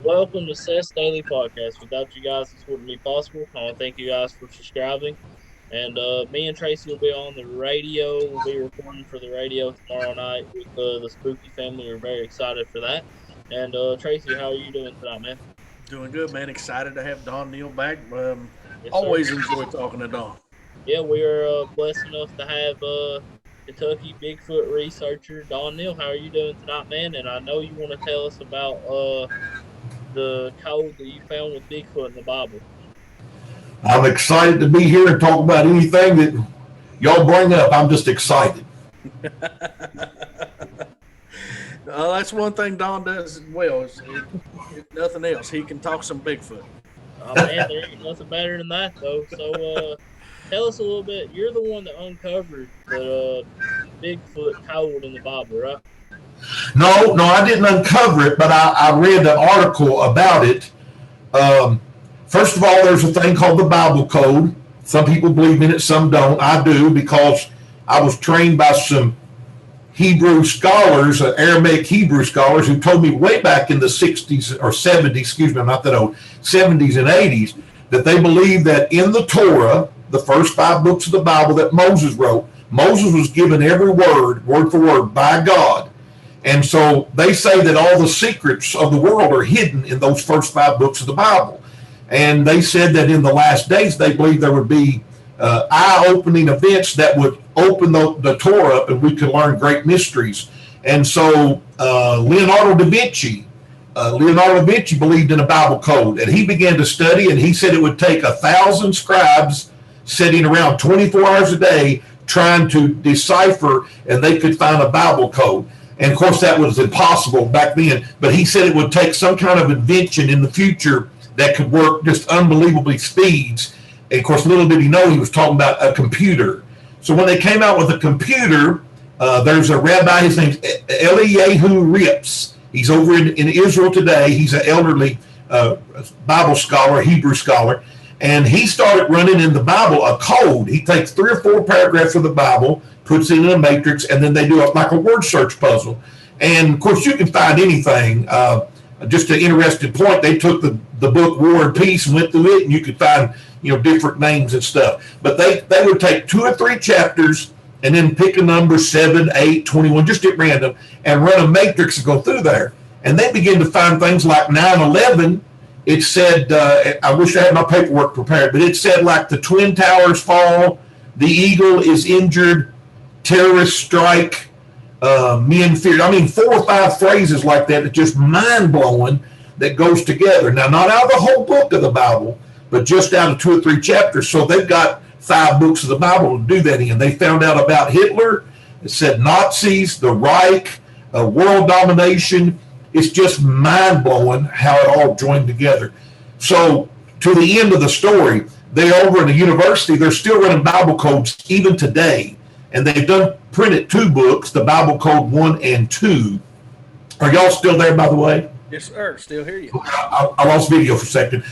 Welcome to Seth's Daily Podcast. Without you guys, this wouldn't be possible. I want to thank you guys for subscribing. And me and Tracy will be on the radio. We'll be recording for the radio tomorrow night with the Spooky family. We're very excited for that. And Tracy, how are you doing tonight, man? Doing good, man. Excited to have Don Neal back. Yes, sir. Always enjoy talking to Don. Yeah, we are blessed enough to have Kentucky Bigfoot researcher Don Neal. How are you doing tonight, man? And I know you want to tell us about the code that you found with Bigfoot in the Bible. I'm excited to be here and talk about anything that y'all bring up. I'm just excited. That's one thing Don does well. If nothing else, he can talk some Bigfoot. Oh man, there ain't nothing better than that though. So tell us a little bit. You're the one that uncovered the Bigfoot code in the Bible, right? No, I didn't uncover it, but I read an article about it. First of all, there's a thing called the Bible Code. Some people believe in it, some don't. I do because I was trained by some Hebrew scholars, Aramaic Hebrew scholars, who told me way back in the 60s or 70s, excuse me, I'm not that old, 70s and 80s, that they believed that in the Torah, the first 5 books of the Bible that Moses wrote, Moses was given every word for word, by God. And so they say that all the secrets of the world are hidden in those first 5 books of the Bible. And they said that in the last days, they believe there would be eye-opening events that would open the Torah up and we could learn great mysteries. And so Leonardo Da Vinci believed in a Bible code, and he began to study, and he said it would take 1,000 scribes sitting around 24 hours a day trying to decipher, and they could find a Bible code. And of course, that was impossible back then, but he said it would take some kind of invention in the future that could work just unbelievably speeds. And of course, little did he know he was talking about a computer. So when they came out with a computer, there's a rabbi, his name's Eliyahu Rips. He's over in Israel today. He's an elderly Bible scholar, Hebrew scholar. And he started running in the Bible a code. He takes 3 or 4 paragraphs of the Bible, puts it in a matrix, and then they do it like a word search puzzle. And of course, you can find anything. Just an interesting point, they took the book War and Peace and went through it, and you could find different names and stuff. But they would take 2 or 3 chapters and then pick a number 7, 8, 21, just at random, and run a matrix and go through there. And they begin to find things like 9/11. It said, I wish I had my paperwork prepared, but it said like the Twin Towers fall, the eagle is injured, terrorist strike, men feared. I mean, 4 or 5 phrases like that that just mind-blowing that goes together. Now, not out of the whole book of the Bible, but just out of 2 or 3 chapters. So they've got 5 books of the Bible to do that in. They found out about Hitler. It said Nazis, the Reich, world domination. It's just mind-blowing how it all joined together. So to the end of the story, they over in the university, they're still running Bible codes even today. And they've done printed 2 books, the Bible Code 1 and 2. Are y'all still there, by the way? Yes, sir. Still hear you. I lost video for a second.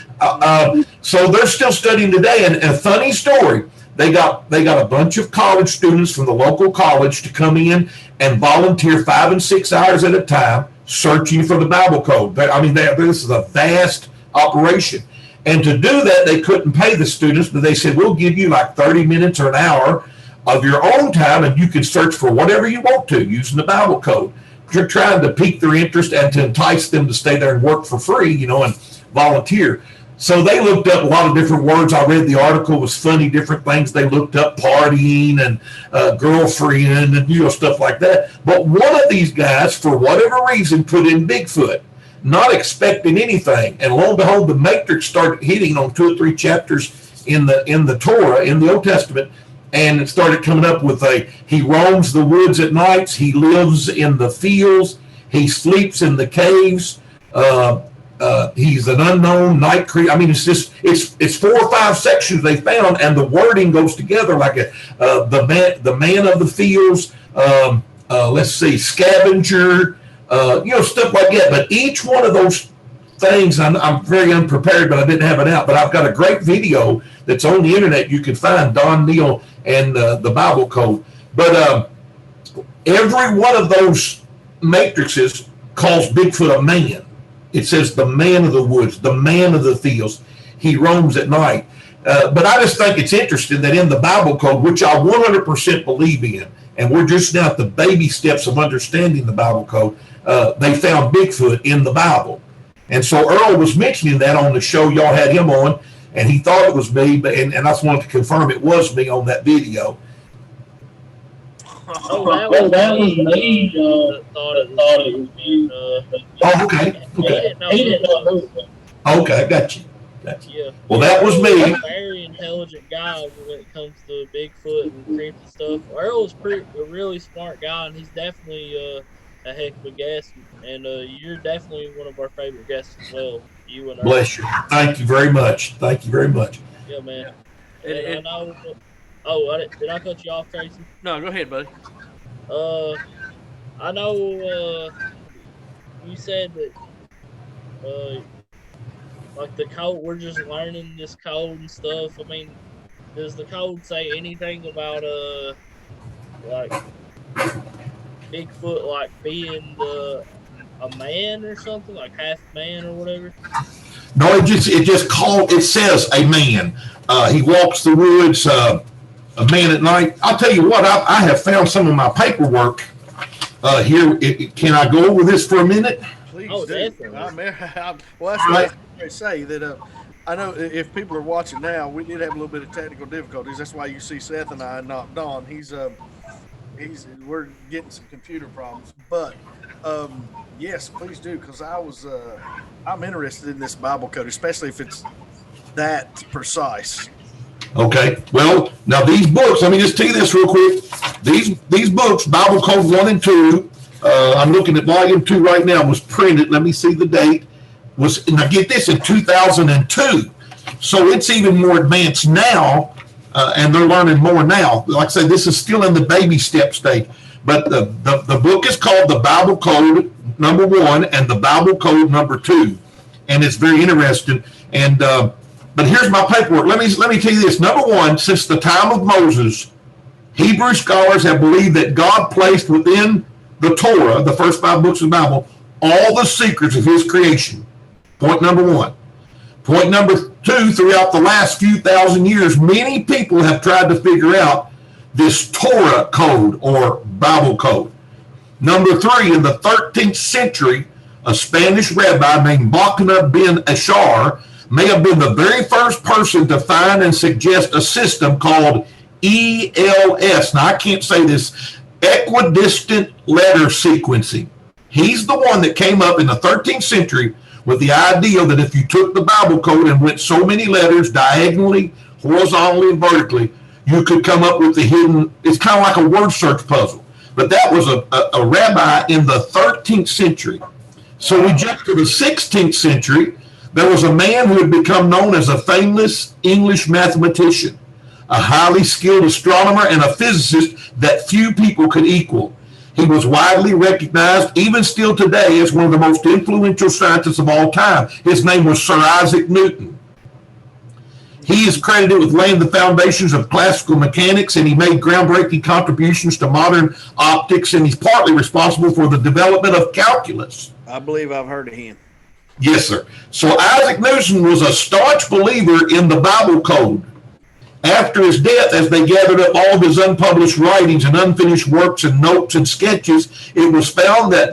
So they're still studying today. And a funny story, they got a bunch of college students from the local college to come in and volunteer 5 and 6 hours at a time searching for the Bible code. This is a vast operation. And to do that, they couldn't pay the students, but they said, we'll give you like 30 minutes or an hour of your own time, and you can search for whatever you want to using the Bible code. You're trying to pique their interest and to entice them to stay there and work for free, and volunteer. So they looked up a lot of different words. I read the article. It was funny, different things. They looked up partying and girlfriend and, stuff like that. But one of these guys, for whatever reason, put in Bigfoot, not expecting anything. And lo and behold, the matrix started hitting on 2 or 3 chapters in the Torah, in the Old Testament. And it started coming up with he roams the woods at nights. He lives in the fields. He sleeps in the caves. He's an unknown night creature. I mean, it's 4 or 5 sections they found, and the wording goes together like the man of the fields. Let's see, scavenger. Stuff like that. But each one of those things, I'm very unprepared, but I didn't have it out. But I've got a great video that's on the internet. You can find Don Neal and the Bible Code. But every one of those matrices calls Bigfoot a man. It says the man of the woods, the man of the fields. He roams at night. But I just think it's interesting that in the Bible code, which I 100% believe in, and we're just now at the baby steps of understanding the Bible code, they found Bigfoot in the Bible. And so Earl was mentioning that on the show. Y'all had him on, and he thought it was me, but and I just wanted to confirm it was me on that video. That was me. Thought it was me. Okay. He didn't know. Okay, got you. Yeah. Well, that was me. He's a very intelligent guy when it comes to Bigfoot and creepy stuff. Earl is a really smart guy, and he's definitely a heck of a guest. And you're definitely one of our favorite guests as well. You and Earl. Bless you. Thank you very much. Yeah, man. Yeah. And I know. Oh, did I cut you off, Tracy? No, go ahead, buddy. I know. You said that. Like the code, we're just learning this code and stuff. I mean, does the code say anything about like Bigfoot like being a man or something, like half man or whatever? No, it says a man. He walks the woods, a man at night. I'll tell you what, I have found some of my paperwork here. Can I go over this for a minute? Please do. Definitely. Well, that's what I say that I know if people are watching now, we did have a little bit of technical difficulties. That's why you see Seth and I, not Don. We're getting some computer problems, but yes, please do, because I'm interested in this Bible code, especially if it's that precise. Okay. Well, now these books, let me just tell you this real quick. These books, Bible Code 1 and 2, I'm looking at volume 2 right now, was printed. Let me see the date. Now get this, in 2002. So it's even more advanced now, and they're learning more now. Like I say, this is still in the baby step stage. But the book is called the Bible Code number 1 and the Bible Code number 2. And it's very interesting. And but here's my paperwork. Let me tell you this. Number 1, since the time of Moses, Hebrew scholars have believed that God placed within the Torah, the first 5 books of the Bible, all the secrets of his creation. Point number 1. Point number 2, throughout the last few thousand years, many people have tried to figure out this Torah code or Bible code. Number 3, in the 13th century, a Spanish rabbi named Bakna bin Ashar may have been the very first person to find and suggest a system called ELS. Now, I can't say this, equidistant letter sequencing. He's the one that came up in the 13th century with the idea that if you took the Bible code and went so many letters diagonally, horizontally, and vertically, you could come up with the hidden, it's kind of like a word search puzzle. But that was a rabbi in the 13th century. So we jump to the 16th century. There was a man who had become known as a famous English mathematician, a highly skilled astronomer, and a physicist that few people could equal. He was widely recognized, even still today, as one of the most influential scientists of all time. His name was Sir Isaac Newton. He is credited with laying the foundations of classical mechanics, and he made groundbreaking contributions to modern optics, and he's partly responsible for the development of calculus. I believe I've heard of him. Yes, sir. So Isaac Newton was a staunch believer in the Bible code. After his death, as they gathered up all of his unpublished writings and unfinished works and notes and sketches, it was found that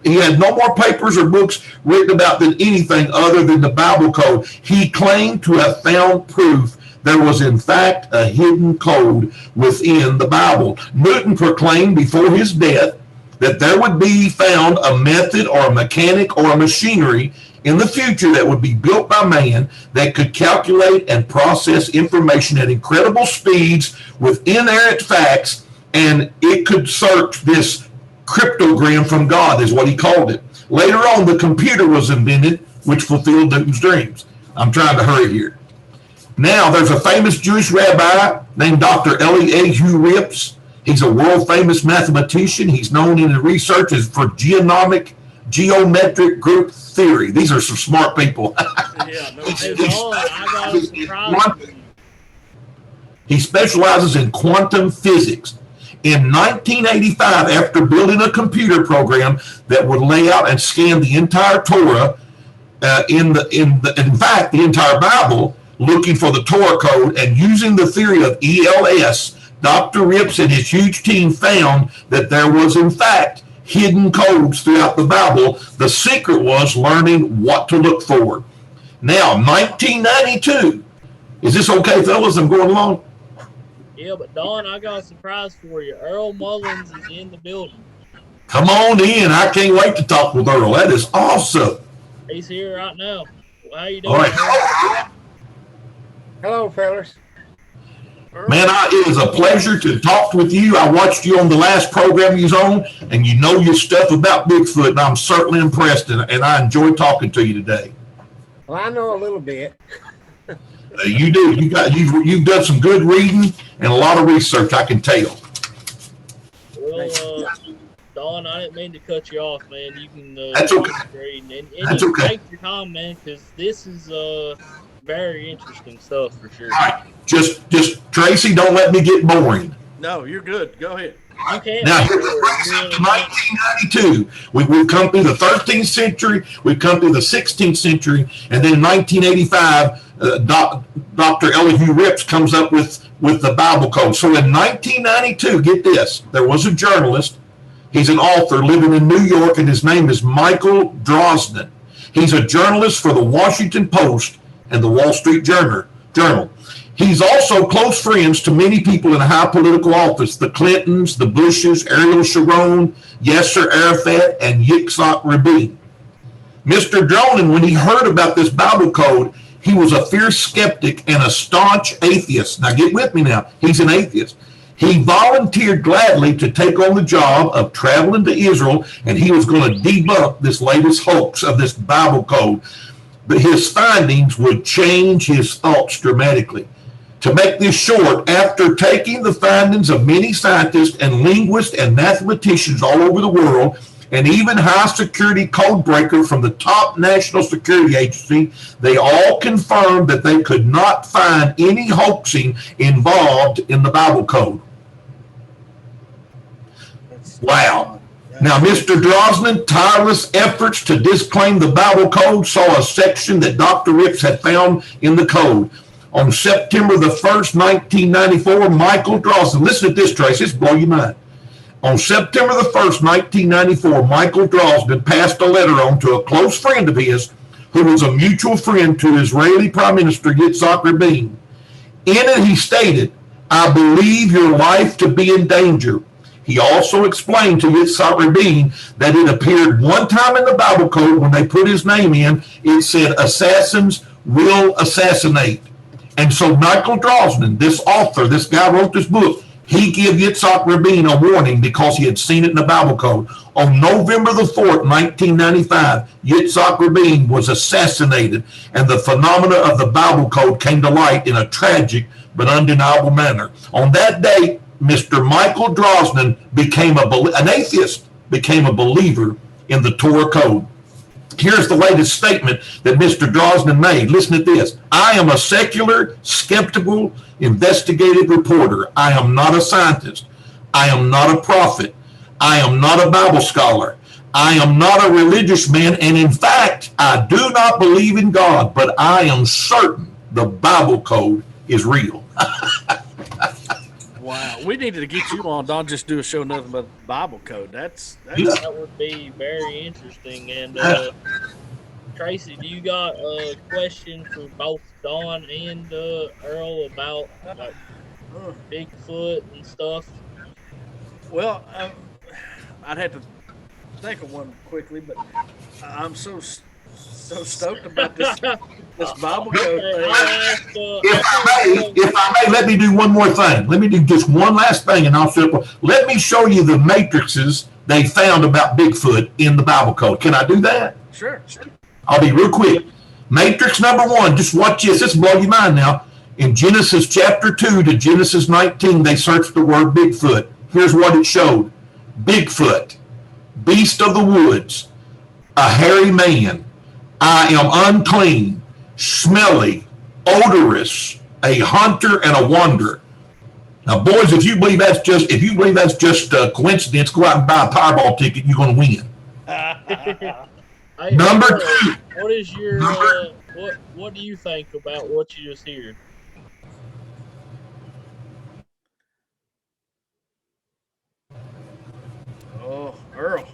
he had no more papers or books written about than anything other than the Bible code. He claimed to have found proof there was in fact a hidden code within the Bible. Newton proclaimed before his death that there would be found a method or a mechanic or a machinery in the future that would be built by man that could calculate and process information at incredible speeds with inerrant facts, and it could search this cryptogram from God, is what he called it. Later on, the computer was invented, which fulfilled Newton's dreams. I'm trying to hurry here. Now, there's a famous Jewish rabbi named Dr. Eliyahu Rips. He's a world-famous mathematician. He's known in his research as for geometric group theory. These are some smart people. He specializes in quantum physics. In 1985, after building a computer program that would lay out and scan the entire Torah, in fact, the entire Bible, looking for the Torah code and using the theory of ELS, Dr. Rips and his huge team found that there was, in fact, hidden codes throughout the Bible. The secret was learning what to look for. Now, 1992. Is this okay, fellas? I'm going along. Yeah, but Don, I got a surprise for you. Earl Mullins is in the building. Come on in. I can't wait to talk with Earl. That is awesome. He's here right now. How you doing? All right. Hello, fellas. Man, it is a pleasure to talk with you. I watched you on the last program you was on, and you know your stuff about Bigfoot, and I'm certainly impressed, and I enjoyed talking to you today. Well, I know a little bit. You do. You've done some good reading and a lot of research, I can tell. Well, Don, I didn't mean to cut you off, man. You can. That's okay. And That's you okay. take your time, man, because this is very interesting stuff for sure. All right. Just Tracy, don't let me get boring. No, you're good. Go ahead. You can't. Now, here's the 1992. We've come through the 13th century, we've come through the 16th century, and then in 1985, Dr. Elihu Rips comes up with the Bible code. So in 1992, get this, there was a journalist. He's an author living in New York, and his name is Michael Drosnin. He's a journalist for the Washington Post and the Wall Street Journal. He's also close friends to many people in high political office, the Clintons, the Bushes, Ariel Sharon, Yasser Arafat, and Yitzhak Rabin. Mr. Dronin, when he heard about this Bible code, he was a fierce skeptic and a staunch atheist. Now get with me now. He's an atheist. He volunteered gladly to take on the job of traveling to Israel, and he was going to debunk this latest hoax of this Bible code. But his findings would change his thoughts dramatically. To make this short, after taking the findings of many scientists and linguists and mathematicians all over the world, and even high security code breaker from the top national security agency, they all confirmed that they could not find any hoaxing involved in the Bible code. Wow. Now, Mr. Drosnin, tireless efforts to disclaim the Bible code saw a section that Dr. Rips had found in the code. On September the 1st, 1994, Michael Drosnin, listen to this, Trace, this will blow your mind. On September the 1st, 1994, Michael Drosnin passed a letter on to a close friend of his who was a mutual friend to Israeli Prime Minister Yitzhak Rabin. In it, he stated, "I believe your life to be in danger." He also explained to Yitzhak Rabin that it appeared one time in the Bible code when they put his name in, it said, "Assassins will assassinate." And so Michael Drosnin, this author, this guy wrote this book, he gave Yitzhak Rabin a warning because he had seen it in the Bible code. On November the 4th, 1995, Yitzhak Rabin was assassinated, and the phenomena of the Bible code came to light in a tragic but undeniable manner. On that day, Mr. Michael Drosnin became an atheist, became a believer in the Torah code. Here's the latest statement that Mr. Drosnin made. Listen to this. "I am a secular, skeptical, investigative reporter. I am not a scientist. I am not a prophet. I am not a Bible scholar. I am not a religious man. And in fact, I do not believe in God, but I am certain the Bible code is real." Wow, we needed to get you on. Don't just do a show nothing but Bible code. That's That would be very interesting. And Tracy, do you got a question for both Don and Earl about like Bigfoot and stuff? well. I'd have to think of one quickly, but I'm so stoked about this Bible code thing. If I may, let me do one more thing. Let me do just one last thing, and I'll show you. Let me show you the matrices they found about Bigfoot in the Bible code. Can I do that? Sure. I'll be real quick. Matrix number 1, just watch this. This will blow your mind now. In Genesis chapter 2 to Genesis 19, they searched the word Bigfoot. Here's what it showed. Bigfoot, beast of the woods, a hairy man. I am unclean, smelly, odorous, a hunter and a wanderer. Now, boys, if you believe that's just coincidence, go out and buy a Powerball ticket. You're going to win. Hey, Number Earl, two. what is your what do you think about what you just heard? Oh, Earl.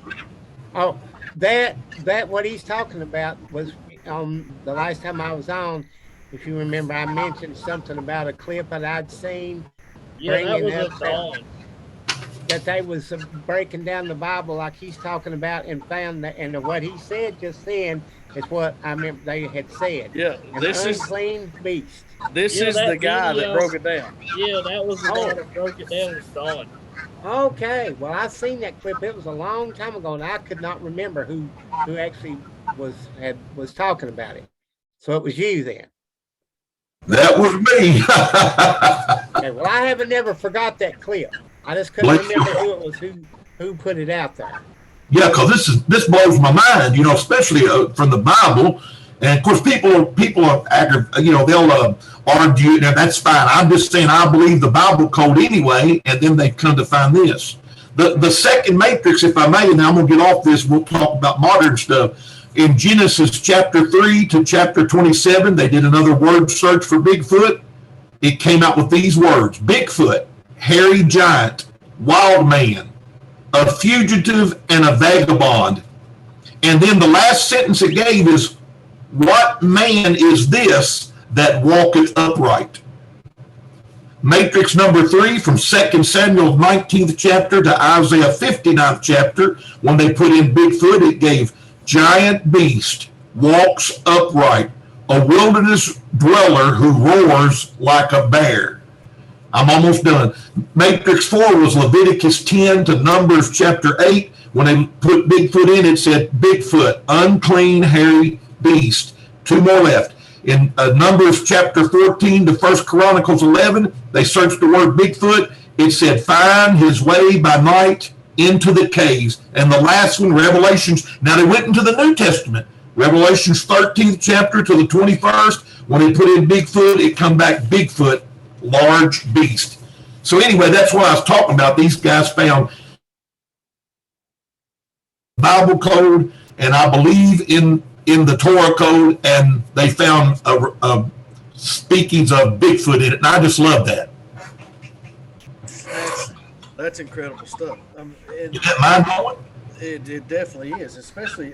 Oh, that what he's talking about was the last time I was on. If you remember, I mentioned something about a clip that I'd seen Yeah, that bringing was up a Dawn. that they was breaking down the Bible like he's talking about, and found that, and what he said just then is what I remember they had said. Yeah, An this is unclean beast. the guy that broke it down. Yeah, that was the guy Oh. that broke it down with Dawn. Okay, well, I seen that clip. It was a long time ago, and I could not remember who actually was talking about it. So it was you then. That was me. Okay, well, I haven't never forgot that clip. I just couldn't remember who it was who put it out there. Yeah, because this blows my mind, especially from the Bible. And of course, people are they'll argue, and that's fine. I'm just saying I believe the Bible code anyway, and then they come to find this. The second matrix, if I may, and now I'm going to get off this. We'll talk about modern stuff. In Genesis chapter 3 to chapter 27, they did another word search for Bigfoot. It came out with these words: Bigfoot, hairy giant, wild man, a fugitive, and a vagabond. And then the last sentence it gave is, what man is this that walketh upright? Matrix number 3 from 2 Samuel 19th chapter to Isaiah 59th chapter. When they put in Bigfoot, it gave giant beast, walks upright, a wilderness dweller who roars like a bear. I'm almost done. Matrix 4 was Leviticus 10 to Numbers chapter 8. When they put Bigfoot in, it said Bigfoot, unclean, hairy beast. 2 more left. In Numbers chapter 14 to 1 Chronicles 11, they searched the word Bigfoot. It said, find his way by night into the caves. And the last one, Revelations. Now they went into the New Testament. Revelations 13th chapter to the 21st. When they put in Bigfoot, it come back Bigfoot, large beast. So anyway, that's what I was talking about. These guys found Bible code, and I believe in the Torah code, and they found a speakings of Bigfoot in it, and I just love that. That's incredible stuff. Is that mind-blowing? It definitely is, especially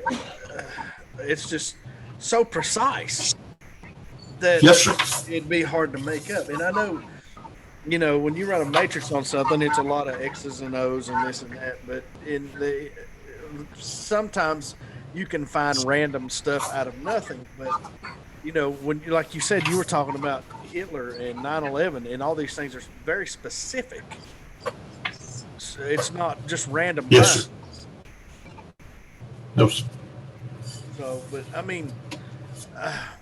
it's just so precise that Yes, sir. it'd be hard to make up. And I know, when you run a matrix on something, it's a lot of X's and O's and this and that. But sometimes you can find random stuff out of nothing. But when, like you said, you were talking about Hitler and 9/11, and all these things are very specific. So it's not just random. Yes, sir. No, sir. So, but I mean,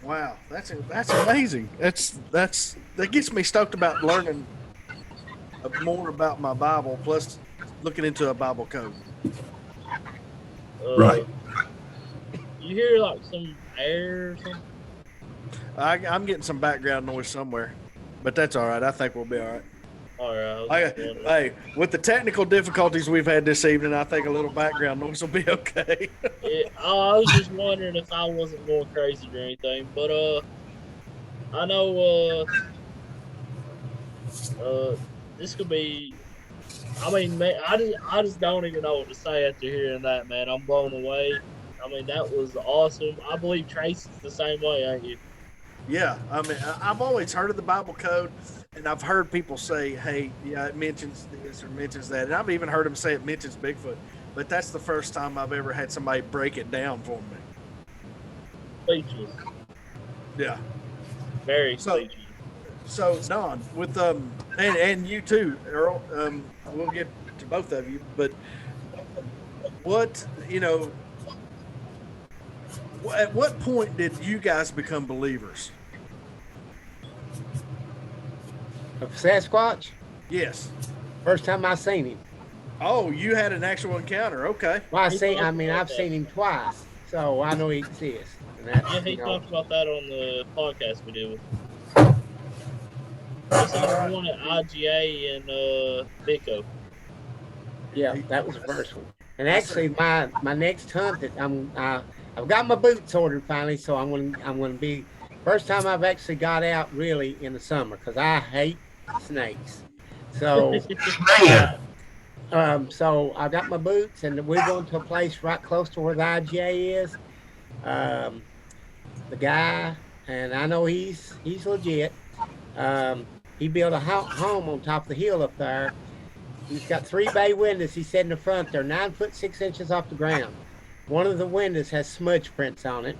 wow, that's amazing. That gets me stoked about learning more about my Bible, plus looking into a Bible code. Right. You hear like some air or something? I'm getting some background noise somewhere, but that's all right. I think we'll be all right. All right. Hey, with the technical difficulties we've had this evening, I think a little background noise will be okay. I was just wondering if I wasn't going crazy or anything, but I know this could be. I mean, man, I just don't even know what to say after hearing that, man. I'm blown away. I mean, that was awesome. I believe Tracy's the same way, ain't you? Yeah, I mean, I've always heard of the Bible code, and I've heard people say, hey, yeah, it mentions this or mentions that. And I've even heard them say it mentions Bigfoot. But that's the first time I've ever had somebody break it down for me. Speechless. Yeah. Very speechless. So Don, with and you too, Earl. We'll get to both of you, but at what point did you guys become believers? Of Sasquatch? Yes. First time I seen him. Oh, you had an actual encounter. Okay. Well, I've seen him twice, so I know he exists. Yeah, he talked about that on the podcast we did with. They seen the one at IGA in Bico. Yeah, that was the first one. And actually, my next hunt that I've got my boots ordered finally, so I'm gonna be first time I've actually got out really in the summer because I hate snakes. So Man, so I got my boots and we're going to a place right close to where the IGA is. Um, the guy, and I know he's legit. He built a home on top of the hill up there. He's got 3 bay windows. He said in the front they're 9 foot 6 inches off the ground. One of the windows has smudge prints on it.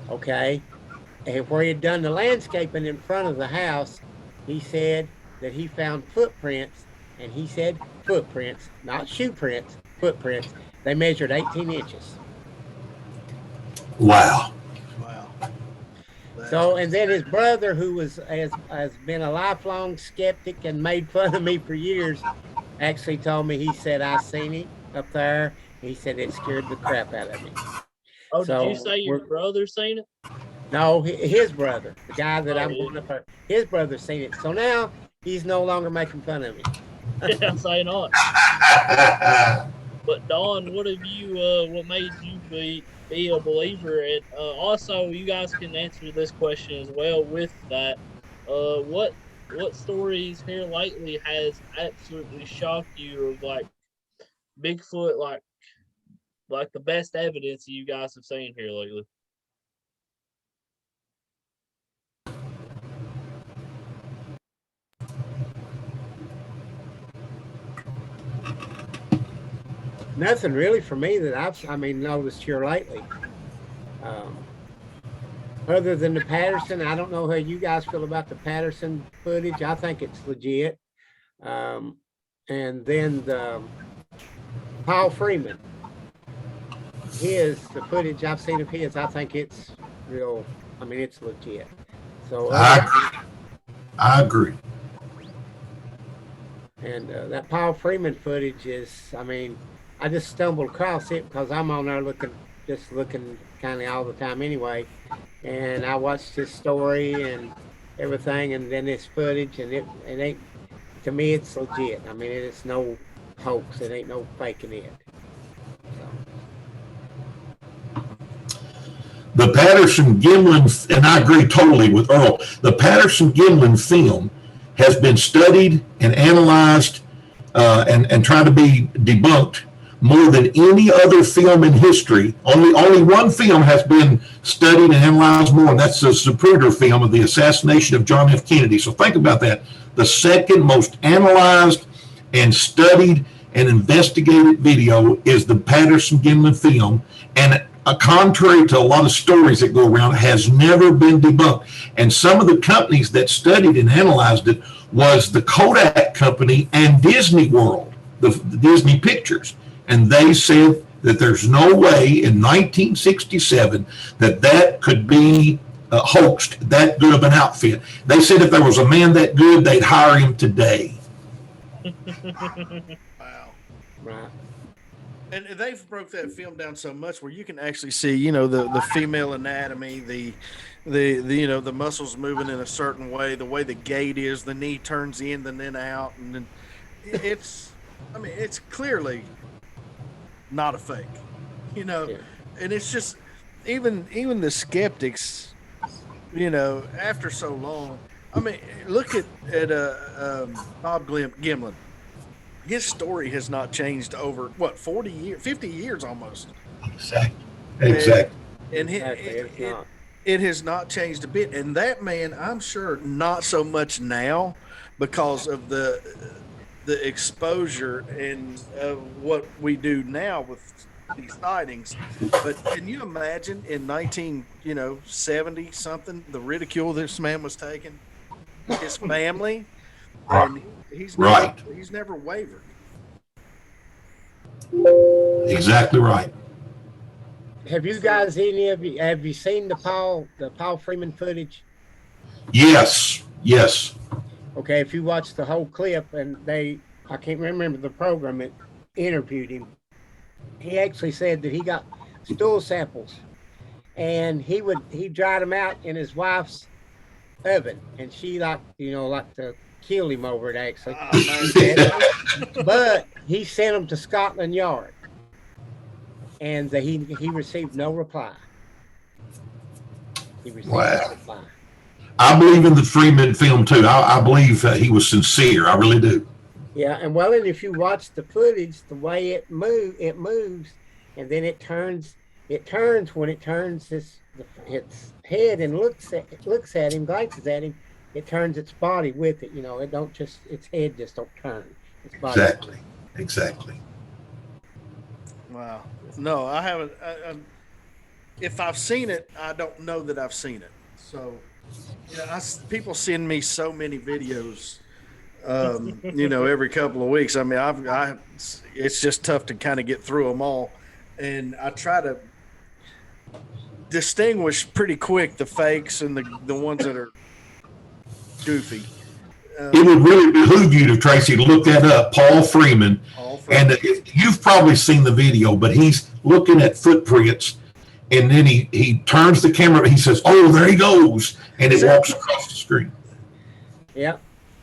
Okay, and where he had done the landscaping in front of the house, he said that he found footprints, and he said footprints, not shoe prints, footprints. They measured 18 inches. wow. Wow. So, and then his brother, who has been a lifelong skeptic and made fun of me for years, actually told me, he said, I seen it up there. He said it scared the crap out of me. Oh, So did you say your brother seen it? no, his brother, the guy that Oh, I'm going up there, his brother seen it. So now he's no longer making fun of me. Yeah, say not. But Don, what have you? What made you be a believer? And also, you guys can answer this question as well. With that, what stories here lately has absolutely shocked you of like Bigfoot, like the best evidence you guys have seen here lately? Nothing really for me that noticed here lately. Um, Other than the Patterson, I don't know how you guys feel about the Patterson footage. I think it's legit. Um, and then the Paul Freeman, the footage I've seen of his, I think it's real. I mean, it's legit. So, I agree. and that Paul Freeman footage is, I mean, I just stumbled across it because I'm on there just looking kind of all the time anyway. And I watched his story and everything, and then this footage, and it ain't, to me, it's legit. I mean, it's no hoax. It ain't no faking it. So. The Patterson Gimlin, and I agree totally with Earl, the Patterson Gimlin film has been studied and analyzed and tried to be debunked more than any other film in history. Only one film has been studied and analyzed more, and that's the Zapruder film of the assassination of John F. Kennedy. So think about that. The second most analyzed and studied and investigated video is the Patterson Gimlin film, and contrary to a lot of stories that go around, has never been debunked. And some of the companies that studied and analyzed it was the Kodak company and Disney World, the Disney Pictures. And they said that there's no way in 1967 that could be hoaxed, that good of an outfit. They said if there was a man that good, they'd hire him today. Wow. Right. And they've broke that film down so much where you can actually see, you know, the female anatomy, the you know, the muscles moving in a certain way, the way the gait is, the knee turns in and then out, and then it's, I mean, it's clearly not a fake, you know. Yeah. And it's just even the skeptics, you know, after so long. I mean, look at Bob Gimlin. His story has not changed over what 40 years, 50 years almost. Exactly. And it has not changed a bit. And that man, I'm sure, not so much now because of the exposure and of what we do now with these sightings. But can you imagine in 1970 something, the ridicule this man was taking, his family, and he's never wavered. Exactly right. Have you guys have you seen the Paul Freeman footage? Yes. Okay, if you watch the whole clip, and I can't remember the program that interviewed him, he actually said that he got stool samples, and he dried them out in his wife's oven, and she like to kill him over it actually. Oh, man. But he sent him to Scotland Yard, and he received no reply. He received no Wow. reply. I believe in the Freeman film too. I believe he was sincere. I really do. Yeah, and well, and if you watch the footage, the way it moves, and then it turns when it turns its head and looks at him, glances at him. It turns its body with it. It don't just its head just don't turn. Its body. Exactly. Wow. No, I haven't. If I've seen it, I don't know that I've seen it. So, people send me so many videos, every couple of weeks. I mean, it's just tough to kind of get through them all, and I try to distinguish pretty quick the fakes and the ones that are goofy. It would really behoove you to, Tracy, to look that up, Paul Freeman. And you've probably seen the video, but he's looking at footprints, and then he turns the camera. He says, "Oh, there he goes," and it walks across the screen. Yeah,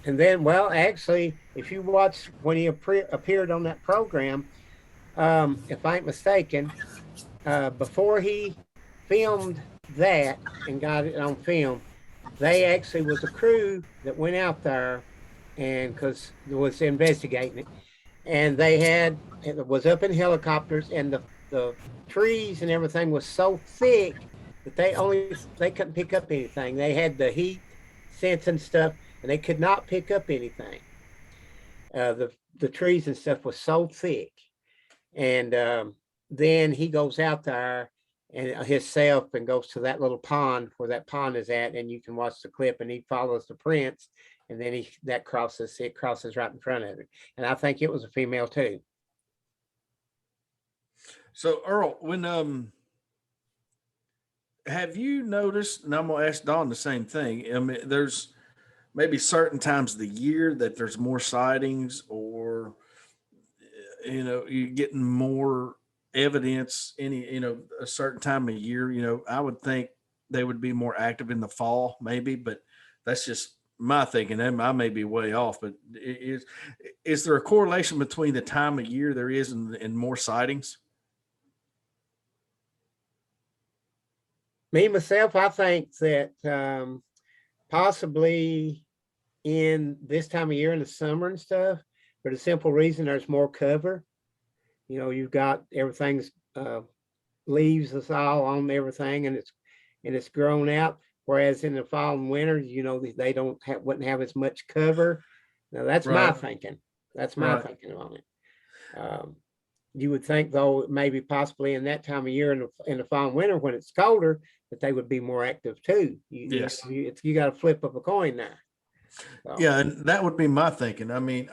and then, well, actually, if you watch when he appeared on that program, if I ain't mistaken, before he filmed that and got it on film, they actually was a crew that went out there and because it was investigating it, and it was up in helicopters, and the trees and everything was so thick that they couldn't pick up anything. They had the heat sense and stuff, and they could not pick up anything. The trees and stuff was so thick, and then he goes out there and himself and goes to that little pond where that pond is at, and you can watch the clip, and he follows the prints, and then it crosses right in front of him, and I think it was a female too. So, Earl, when have you noticed? And I'm gonna ask Don the same thing. I mean, there's maybe certain times of the year that there's more sightings, or you're getting more evidence a certain time of year. I would think they would be more active in the fall, maybe, but that's just my thinking. I may be way off, but is there a correlation between the time of year there is and more sightings? Me myself, I think that possibly in this time of year in the summer and stuff, for the simple reason there's more cover. You've got everything's leaves is all on everything, and it's grown out. Whereas in the fall and winter, they wouldn't have as much cover. Now that's my thinking. That's my thinking on it. You would think, though, maybe possibly in that time of year in the fall and winter when it's colder, that they would be more active too. Yes, you got a flip of a coin there. So. Yeah, and that would be my thinking. I mean,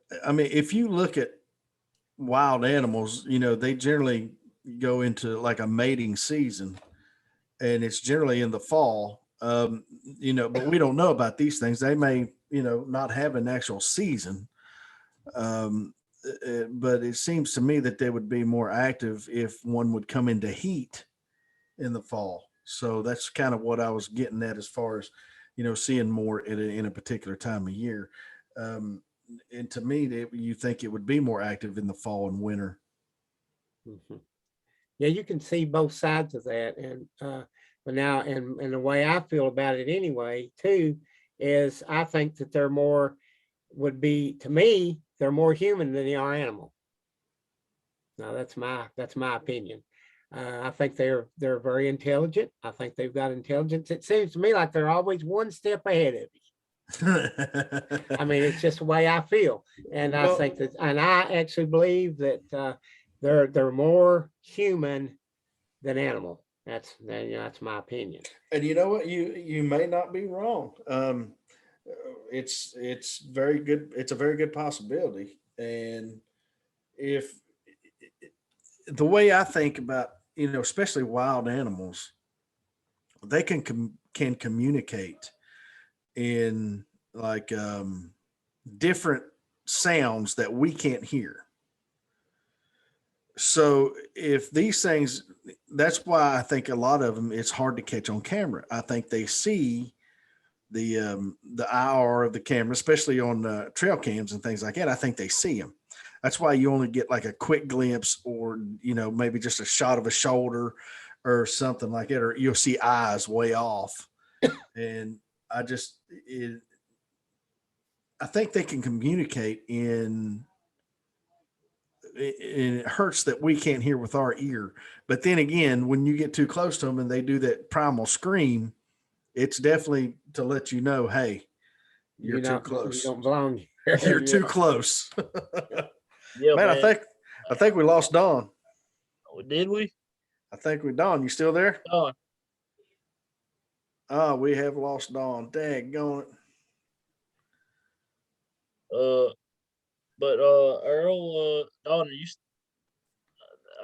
if you look at wild animals, they generally go into like a mating season, and it's generally in the fall. But we don't know about these things. They may, not have an actual season. But it seems to me that they would be more active if one would come into heat in the fall. So that's kind of what I was getting at as far as, seeing more in a particular time of year. And to me, you think it would be more active in the fall and winter. Mm-hmm. Yeah, you can see both sides of that. And but now, and the way I feel about it anyway, too, is I think that they're more human than they are animal. Now that's my opinion. I think they're very intelligent. I think they've got intelligence. It seems to me like they're always one step ahead of you. I mean, it's just the way I feel, and I think that, and I actually believe that they're more human than animal. That's my opinion. And you know what? You may not be wrong. It's very good. It's a very good possibility. And if the way I think about, especially wild animals, they can communicate in like different sounds that we can't hear. So if these things, that's why I think a lot of them, it's hard to catch on camera. I think they see the IR of the camera, especially on trail cams and things like that. I think they see them. That's why you only get like a quick glimpse, or maybe just a shot of a shoulder or something like that, or you'll see eyes way off. And I think they can communicate and it hurts that we can't hear with our ear. But then again, when you get too close to them and they do that primal scream, it's definitely to let you know, hey, you're too close. You don't belong here. You're too close. Yeah, man, I think we lost Don. Did we? I think Don, you still there? Don. Oh, we have lost Don. Daggone it. But Earl, Don,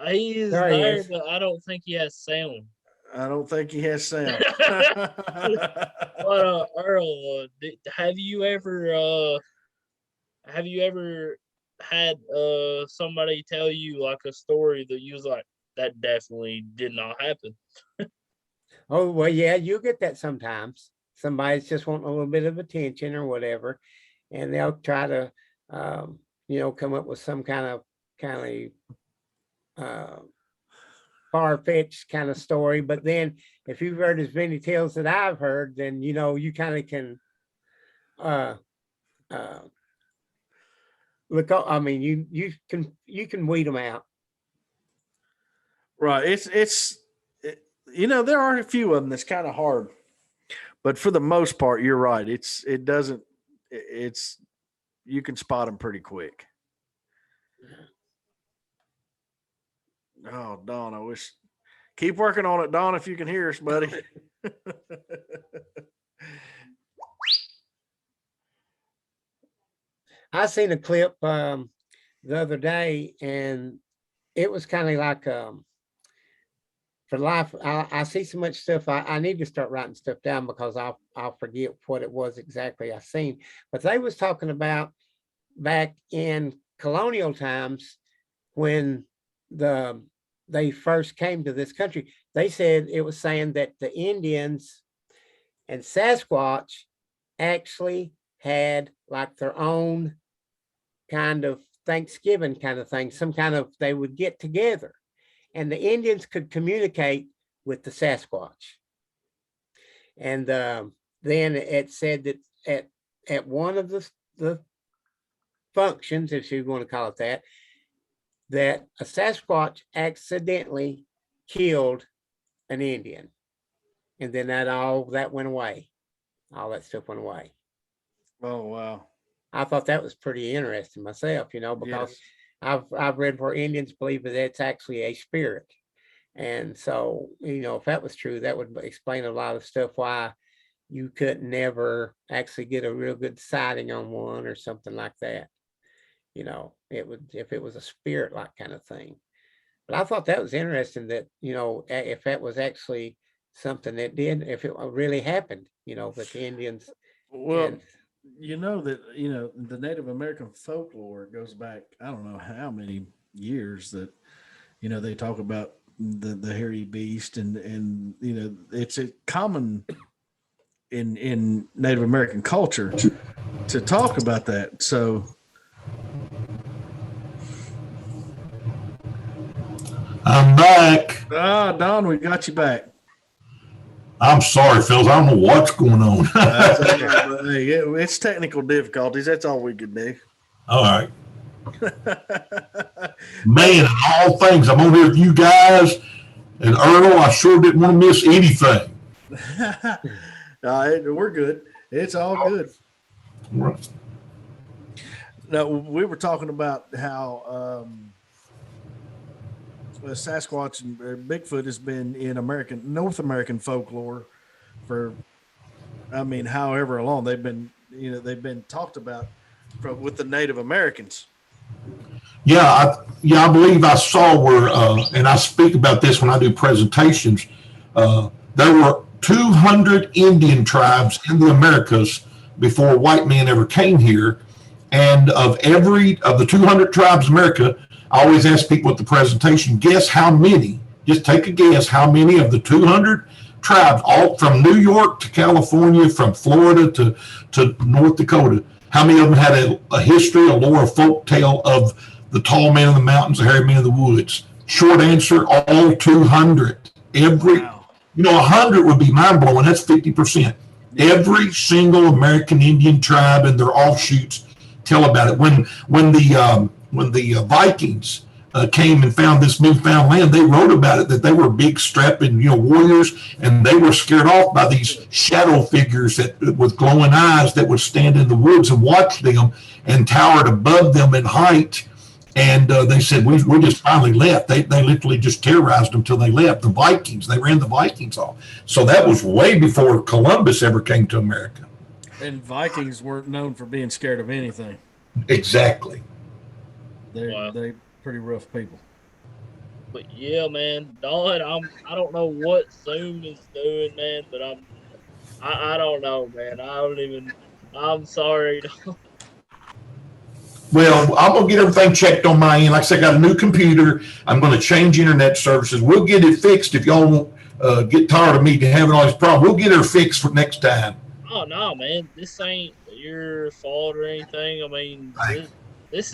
he is there, but I don't think he has sound. I don't think he has sound. But Earl, have you ever had somebody tell you like a story that you was like, that definitely did not happen? Oh, well, yeah, you get that sometimes. Somebody's just wanting a little bit of attention or whatever, and they'll try to come up with some kind of far-fetched kind of story. But then if you've heard as many tales that I've heard, then you kind of can look up. I mean, you can weed them out. Right. There are a few of them that's kind of hard, but for the most part, you're right. You can spot them pretty quick. Oh, Don, keep working on it, Don, if you can hear us, buddy. I seen a clip the other day, and it was kind of like for life. I see so much stuff. I need to start writing stuff down because I'll forget what it was exactly I seen. But they was talking about back in colonial times when they first came to this country. They said it was saying that the Indians and Sasquatch actually had like their own kind of Thanksgiving kind of thing, they would get together, and the Indians could communicate with the Sasquatch. And then it said that at one of the functions, if you want to call it that a Sasquatch accidentally killed an Indian, and then that went away. All that stuff went away. Oh, wow. I thought that was pretty interesting myself, because yes. I've read where Indians believe that it's actually a spirit. And so, if that was true, that would explain a lot of stuff why you could never actually get a real good sighting on one or something like that. If it was a spirit like kind of thing. But I thought that was interesting that, if that was actually something that if it really happened, that the Indians. Well, the Native American folklore goes back, I don't know how many years that, they talk about the hairy beast and it's a common in Native American culture to talk about that. So I'm back. Don, we got you back. I'm sorry, Phil. I don't know what's going on. Hey, it's technical difficulties. That's all we could do. All right. Man, of all things, I'm on here with you guys. And Earl, I sure didn't want to miss anything. We're good. It's all good. Right. No, we were talking about how Sasquatch and Bigfoot has been in North American folklore for, however long they've been talked about with the Native Americans. Yeah, I believe I saw where, and I speak about this when I do presentations. There were 200 Indian tribes in the Americas before white men ever came here, and of the 200 tribes in America, I always ask people at the presentation, guess how many, just take a guess, how many of the 200 tribes, all from New York to California, from Florida to North Dakota. How many of them had a history, a lore, a folk tale of the tall man in the mountains, the hairy man in the woods? Short answer, all 200. Every, Wow. 100 would be mind blowing. That's 50%. Every single American Indian tribe and their offshoots tell about it. When the Vikings came and found this newfound land, they wrote about it, that they were big strapping warriors, and they were scared off by these shadow figures with glowing eyes that would stand in the woods and watch them and towered above them in height. And they said, we just finally left. They literally just terrorized them till they left. The Vikings, they ran the Vikings off. So that was way before Columbus ever came to America. And Vikings weren't known for being scared of anything. Exactly. They're pretty rough people. But yeah, man, Don, I don't know what Zoom is doing, man, but I don't know, man. I'm sorry. Well, I'm going to get everything checked on my end. Like I said, I got a new computer. I'm going to change internet services. We'll get it fixed if y'all won't get tired of me having all these problems. We'll get her fixed for next time. Oh, no, man. This ain't your fault or anything. I mean, this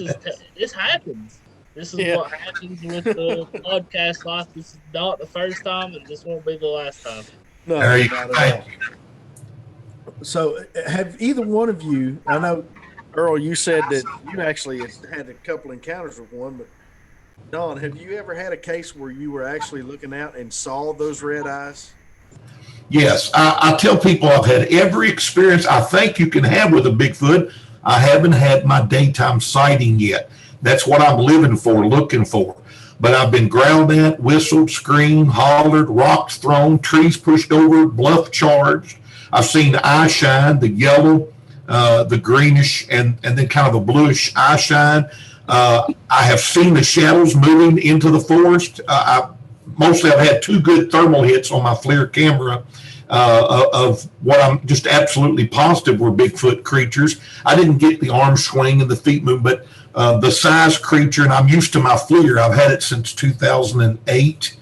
happens. This is what happens with the podcast life. This is not the first time, and this won't be the last time. No, not at all. So, have either one of you, I know, Earl, you said that you actually had a couple encounters with one, but Don, have you ever had a case where you were actually looking out and saw those red eyes? Yes, I tell people I've had every experience I think you can have with a Bigfoot. I haven't had my daytime sighting yet. That's what I'm living for, looking for. But I've been growled at, whistled, screamed, hollered, rocks thrown, trees pushed over, bluff charged. I've seen the eye shine, the yellow, the greenish, and then kind of a bluish eye shine. I have seen the shadows moving into the forest. Mostly I've had two good thermal hits on my FLIR camera of what I'm just absolutely positive were Bigfoot creatures. I didn't get the arm swing and the feet move, but the size creature, and I'm used to my FLIR. I've had it since 2008,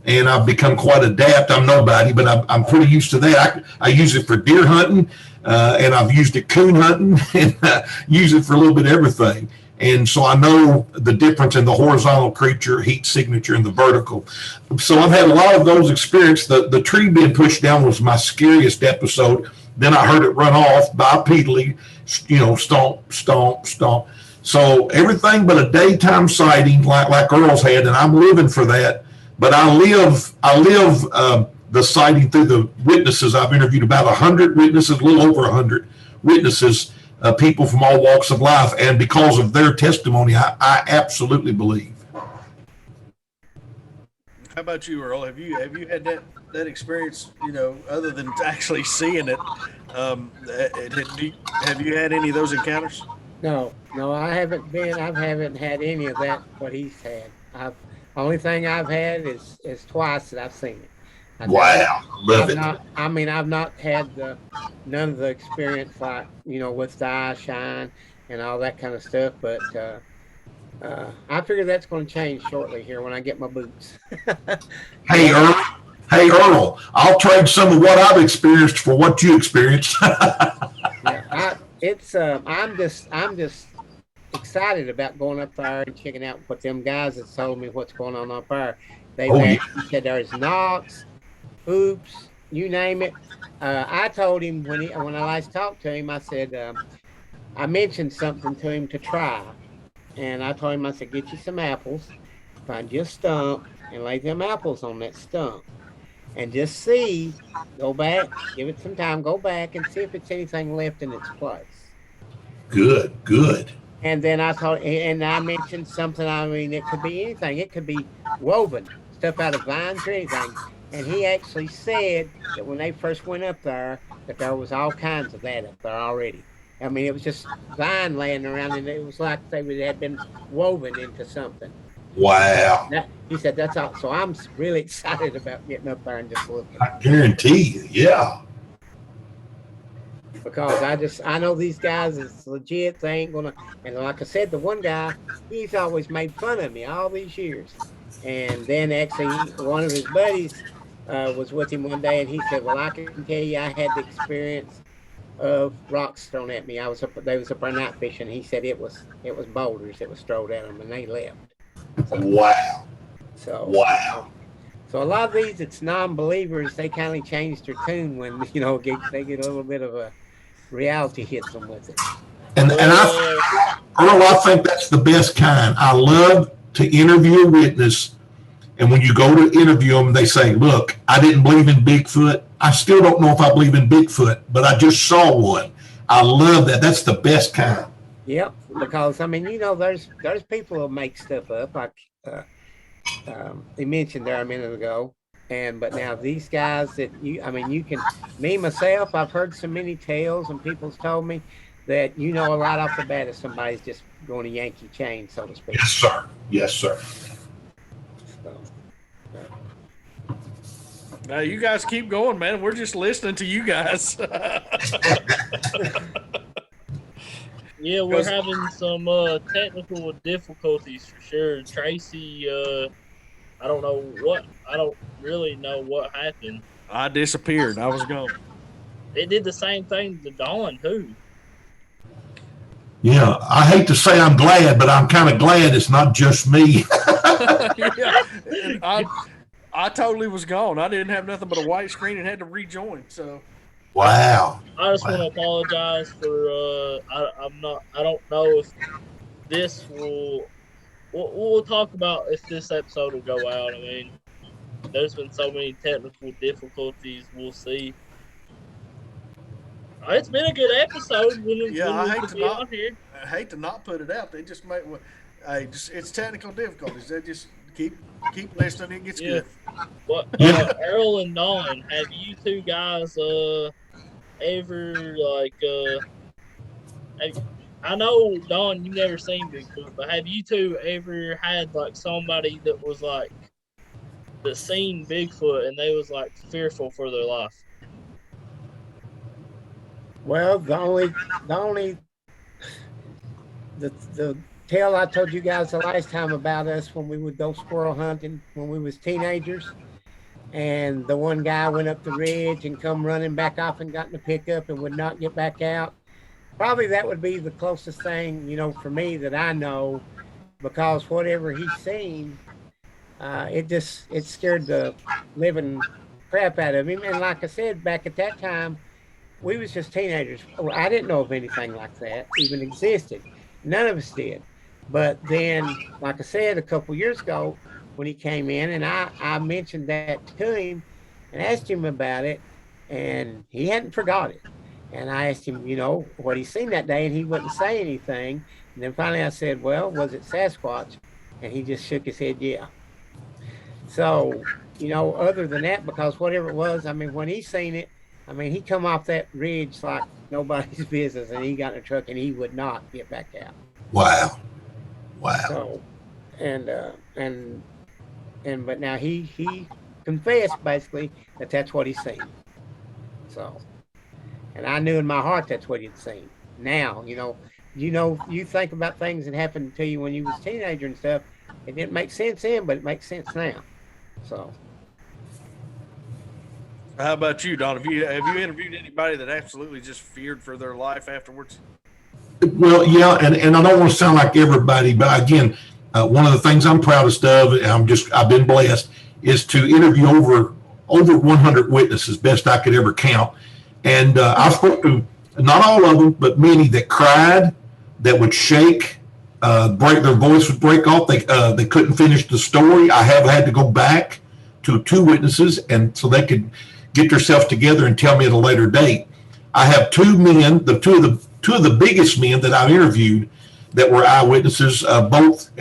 and I've become quite adept. I'm nobody, but I'm pretty used to that. I use it for deer hunting, and I've used it coon hunting, and use it for a little bit of everything. And so I know the difference in the horizontal creature, heat signature, and the vertical. So I've had a lot of those experiences. The tree being pushed down was my scariest episode. Then I heard it run off bipedally, stomp, stomp, stomp. So everything but a daytime sighting like Earl's had, and I'm living for that. But I live the sighting through the witnesses. I've interviewed about 100 witnesses, a little over 100 witnesses, people from all walks of life, and because of their testimony, I absolutely believe. How about you, Earl? Have you had that experience? Other than actually seeing it, have you had any of those encounters? No, I haven't had any of that. What he's had. Only thing I've had is twice that I've seen it. Wow, love it. I've not had none of the experience like with the eye shine and all that kind of stuff. But I figure that's going to change shortly here when I get my boots. Hey Earl, I'll trade some of what I've experienced for what you experienced. I'm just excited about going up there and checking out what them guys have told me what's going on up there. He said there's knocks, oops, you name it. I told him when I last talked to him, I said I mentioned something to him to try, and I told him, I said, get you some apples, find you a stump, and lay them apples on that stump, and just see. Go back, give it some time, go back and see if it's anything left in its place. Good. And then I mentioned something. I mean, it could be anything. It could be woven stuff out of vines or anything. And he actually said that when they first went up there, that there was all kinds of that up there already. I mean, it was just vine laying around, and it was like they had been woven into something. Wow. He said that's all. So I'm really excited about getting up there and just looking. I guarantee you, yeah. Because I know these guys is legit. They ain't gonna. And like I said, the one guy, he's always made fun of me all these years. And then actually, one of his buddies, was with him one day, and he said, "Well, I can tell you, I had the experience of rocks thrown at me. They was up there night fishing. He said it was boulders that was thrown at them, and they left. So, Wow. so Wow. So a lot of these, it's non-believers. They kind of change their tune when they get a little bit of a reality hits them with it. And Earl, I think that's the best kind. I love to interview a witness, and when you go to interview them, they say, "Look, I didn't believe in Bigfoot. I still don't know if I believe in Bigfoot, but I just saw one." I love that. That's the best kind. Yep, because I mean, there's people who make stuff up, like they mentioned there a minute ago, but now these guys that you can, me myself, I've heard so many tales, and people's told me that right off the bat if somebody's just going to yank your chain, so to speak. Yes, sir. Yes, sir. So, now you guys keep going, man. We're just listening to you guys. Yeah, we're having some technical difficulties for sure. Tracy, I don't really know what happened. I disappeared. I was gone. It did the same thing to Dawn too. Yeah, I hate to say I'm glad, but I'm kind of glad it's not just me. Yeah, I totally was gone. I didn't have nothing but a white screen and had to rejoin. So. Wow. I just want to apologize for I don't know if this we'll talk about if this episode will go out. I mean, there's been so many technical difficulties. We'll see. It's been a good episode. I hate to not put it out. They just make it's technical difficulties. They just keep listening. It gets good. What Earl and Dawn, have you two guys ever I know Dawn, you've never seen Bigfoot, but have you two ever had like somebody that was like that seen Bigfoot and they was like fearful for their life? Well, the tale I told you guys the last time about us when we would go squirrel hunting when we was teenagers, and the one guy went up the ridge and come running back off and got in the pickup and would not get back out. Probably that would be the closest thing, for me that I know, because whatever he's seen, it scared the living crap out of him. And like I said, back at that time, we was just teenagers. I didn't know if anything like that even existed. None of us did. But then, like I said, a couple years ago, when he came in, and I mentioned that to him and asked him about it, and he hadn't forgot it. And I asked him, what he seen that day, and he wouldn't say anything. And then finally I said, well, was it Sasquatch? And he just shook his head, yeah. So, other than that, because whatever it was, when he seen it, he come off that ridge like nobody's business, and he got in a truck and he would not get back out. Wow. So, but now he confessed basically that that's what he's seen. So, and I knew in my heart that's what he'd seen. Now, you think about things that happened to you when you was a teenager and stuff. It didn't make sense then, but it makes sense now. So. How about you, Don? Have you interviewed anybody that absolutely just feared for their life afterwards? Well, yeah, and I don't want to sound like everybody, but again, one of the things I'm proudest of, and I've been blessed, is to interview over 100 witnesses, best I could ever count. And I spoke to not all of them, but many that cried, that would shake, their voice would break off. They couldn't finish the story. I have had to go back to 2 witnesses, and so they could get themselves together and tell me at a later date. I have 2 men, two of the biggest men that I've interviewed that were eyewitnesses, both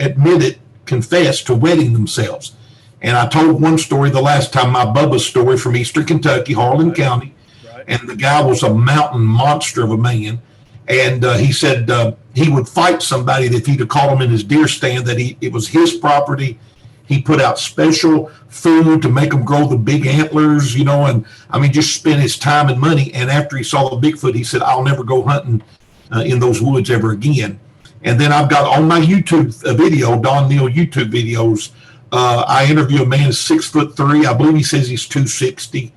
confessed to wetting themselves. And I told one story the last time, my Bubba's story from Eastern Kentucky, Harlan County. Right. And the guy was a mountain monster of a man. And he said he would fight somebody that if he'd have caught him in his deer stand, that it was his property. He put out special food to make them grow the big antlers, and just spent his time and money. And after he saw the Bigfoot, he said, I'll never go hunting in those woods ever again. And then I've got on my YouTube video, Don Neal YouTube videos, I interview a man 6'3". I believe he says he's 260.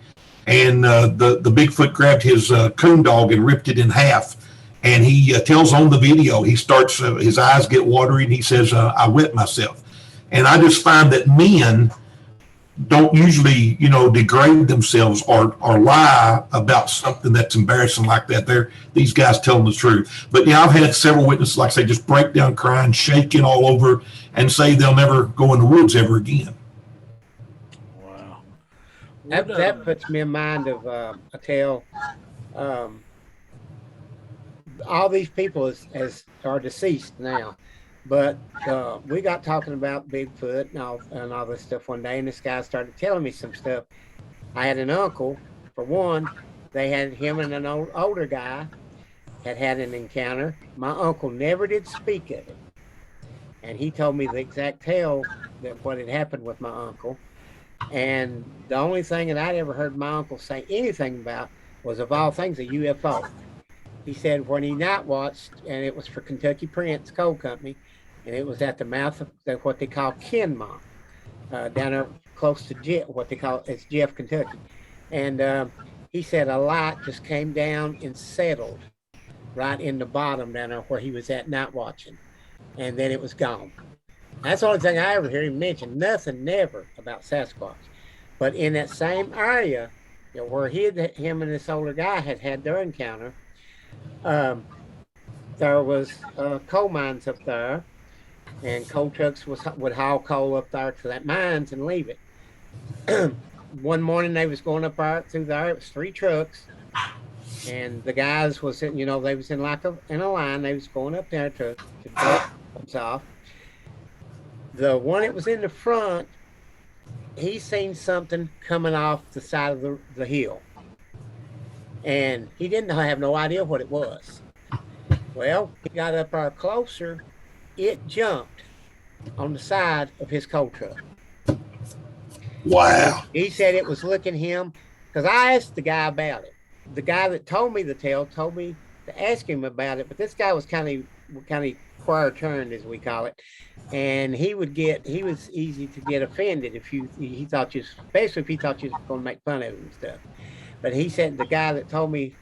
And the Bigfoot grabbed his coon dog and ripped it in half. And he tells on the video, he starts, his eyes get watery, and he says, I wet myself. And I just find that men don't usually, degrade themselves or lie about something that's embarrassing like that. These guys telling the truth. But yeah, I've had several witnesses, like I say, just break down crying, shaking all over, and say they'll never go in the woods ever again. Wow. That puts me in mind of a tale. All these people as are deceased now, but we got talking about Bigfoot and all this stuff one day, and this guy started telling me some stuff. I had an uncle, for one. They had him and an older guy had an encounter. My uncle never did speak of it, and he told me the exact tale that what had happened with my uncle. And the only thing that I'd ever heard my uncle say anything about was, of all things, a UFO. He said when he night watched, and it was for Kentucky Prince Coal Company, and it was at the mouth of what they call Kenmont, down there close to what they call it's Jeff, Kentucky. And he said a light just came down and settled right in the bottom down there where he was at night watching, and then it was gone. That's the only thing I ever hear him mention. Nothing, never about Sasquatch. But in that same area, where him and this older guy had their encounter, there was coal mines up there, and coal trucks would haul coal up there to that mines and leave it. One morning they was going up there through there. It was 3 trucks, and the guys was they was in in a line. They was going up there to drop themselves off. The one that was in the front, he seen something coming off the side of the hill, and he didn't have no idea what it was. Well, he got up there closer. It jumped on the side of his coal truck. Wow. He said it was looking him, because I asked the guy about it. The guy that told me the tale told me to ask him about it, but this guy was kind of choir turned, as we call it, and he was easy to get offended if he thought you, especially if he thought you was going to make fun of him and stuff. But he said the guy that told me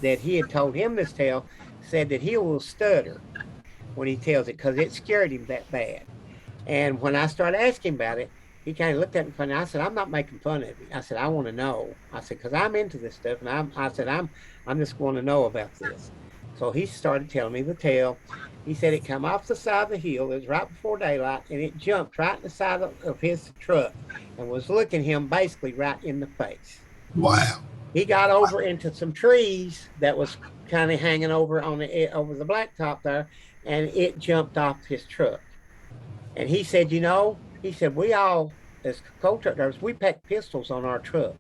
that he had told him this tale said that he will stutter when he tells it because it scared him that bad. And when I started asking about it, he kind of looked at me funny. I said, I'm not making fun of you. I said, I want to know. I said, because I'm into this stuff, and I'm just going to know about this. So he started telling me the tale. He said it come off the side of the hill. It was right before daylight, and it jumped right in the side of his truck and was looking him basically right in the face. Wow. He got over into some trees that was kind of hanging over over the blacktop there, and it jumped off his truck. And he said, we all, as coal truck drivers, we packed pistols on our truck.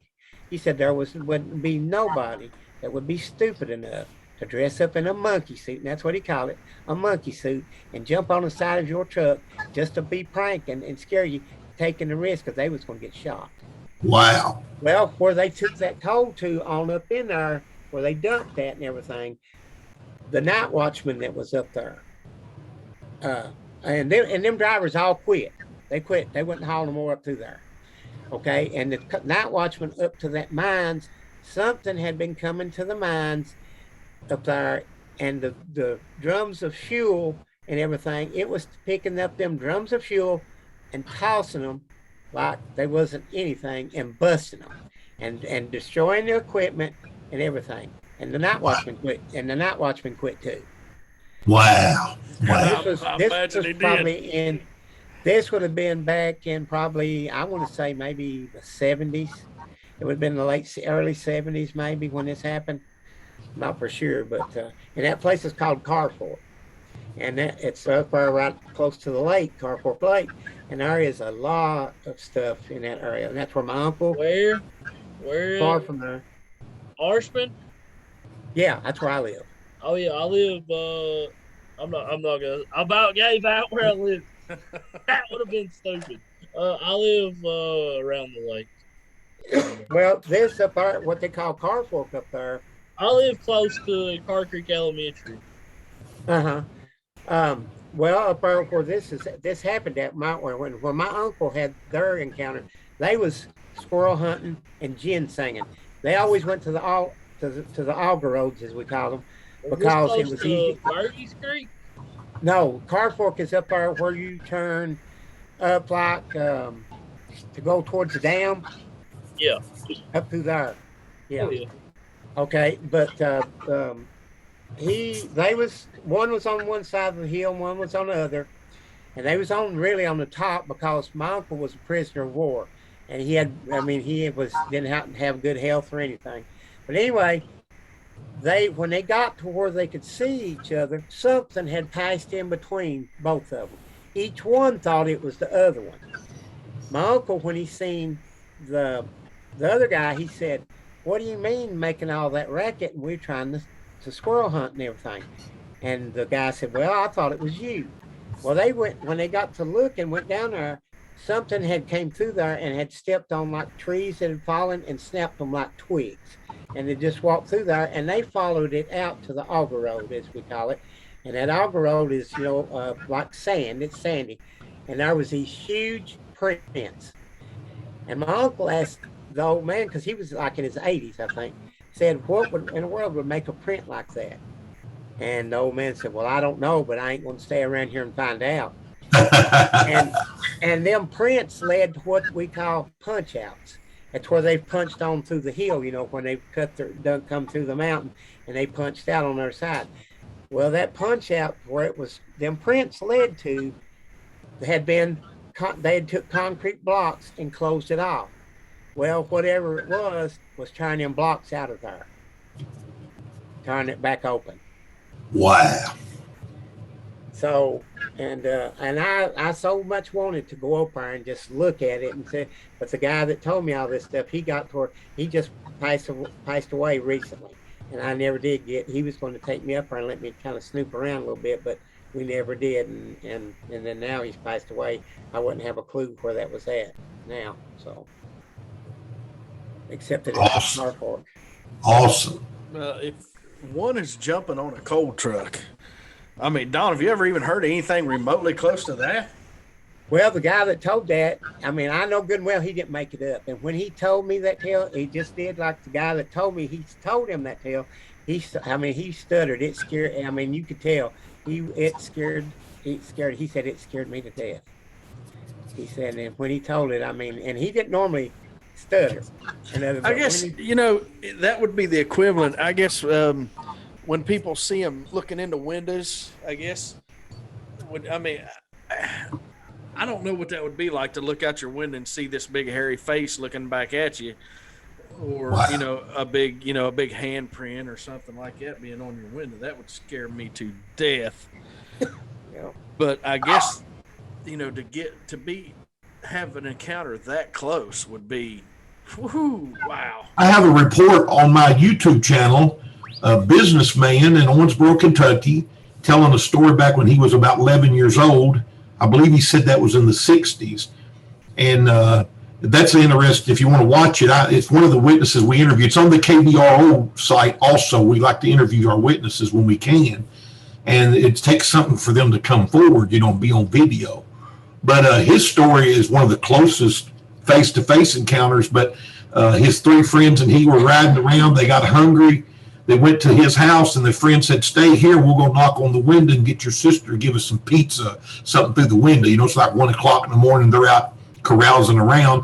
He said wouldn't be nobody that would be stupid enough to dress up in a monkey suit, and that's what he called it, a monkey suit, and jump on the side of your truck just to be pranking and scare you, taking the risk because they was going to get shot. Wow. Well, where they took that coal to on up in there, where they dumped that and everything, the night watchman that was up there, and them drivers all quit. They quit. They wouldn't haul no more up through there. Okay, and the night watchman up to that mines, something had been coming to the mines up there, and the drums of fuel and everything, it was picking up them drums of fuel and tossing them like they wasn't anything and busting them and destroying the equipment and everything. And the night watchman quit, and the night watchman quit too. Wow. Wow. This was probably this would have been back in probably, I want to say maybe the 70s. It would have been the early 70s maybe when this happened. Not for sure, but and that place is called Carfork, and it's up there right close to the lake, Carfork Lake, and there is a lot of stuff in that area, and that's where my uncle. Where? Far from there. Arshman? Yeah, that's where I live. Oh yeah, I live. I'm not gonna. I about gave out where I live. That would have been stupid. I live around the lake. Well, there's up there what they call Carfork up there. I live close to Car Creek Elementary. Well, up there where this happened at my when my uncle had their encounter, they was squirrel hunting and gin singing. They always went to the auger roads, as we call them, Is this because it close was to easy. Burgess Creek? No, Car Fork is up there where you turn up like to go towards the dam. Yeah. Up through there. Yeah. Oh, yeah. Okay, but they was one was on one side of the hill, and one was on the other, and they was really on the top because my uncle was a prisoner of war, and he didn't have good health or anything. But anyway, when they got to where they could see each other, something had passed in between both of them. Each one thought it was the other one. My uncle, when he seen the other guy, he said, "What do you mean making all that racket? And we're trying to squirrel hunt and everything." And the guy said, "Well, I thought it was you." Well, when they got to look and went down there, something had came through there and had stepped on like trees that had fallen and snapped them like twigs. And they just walked through there, and they followed it out to the auger road, as we call it. And that auger road is, like sand. It's sandy. And there was these huge prints. And my uncle asked the old man, because he was like in his 80s, I think, said, "What in the world would make a print like that?" And the old man said, "Well, I don't know, but I ain't going to stay around here and find out." and them prints led to what we call punch outs. That's where they punched on through the hill, when they done come through the mountain, and they punched out on their side. Well, that punch out where it was, them prints led to, they had took concrete blocks and closed it off. Well, whatever it was turning them blocks out of there, turning it back open. Wow. So, and I so much wanted to go up there and just look at it and say, but the guy that told me all this stuff, he just passed away recently, and I never did he was going to take me up there and let me kind of snoop around a little bit, but we never did, and then now he's passed away. I wouldn't have a clue where that was at now, so, except that it's Car Fork. Awesome. If one is jumping on a coal truck, I mean, Don, have you ever even heard anything remotely close to that? Well, the guy that told that, I mean, I know good and well he didn't make it up. And when he told me that tale, he just did like the guy that told me he told him that tale. He stuttered. It scared. I mean, you could tell. He said it scared me to death. He said, and when he told it, I mean, and he didn't normally stutter. I guess that would be the equivalent. I guess when people see him looking into windows, I guess. I don't know what that would be like to look out your window and see this big hairy face looking back at you, or wow. a big handprint or something like that being on your window. That would scare me to death. Yeah. But I guess have an encounter that close would be, wow. I have a report on my YouTube channel, a businessman in Owensboro, Kentucky, telling a story back when he was about 11 years old. I believe he said that was in the 60s. And that's interesting. If you want to watch it, it's one of the witnesses we interviewed. It's on the KBRO site also. We like to interview our witnesses when we can. And it takes something for them to come forward, be on video. But his story is one of the closest face-to-face encounters. But his three friends and he were riding around. They got hungry. They went to his house, and the friend said, "Stay here. We'll go knock on the window and get your sister to give us some pizza," something through the window. It's like 1 o'clock in the morning. They're out carousing around.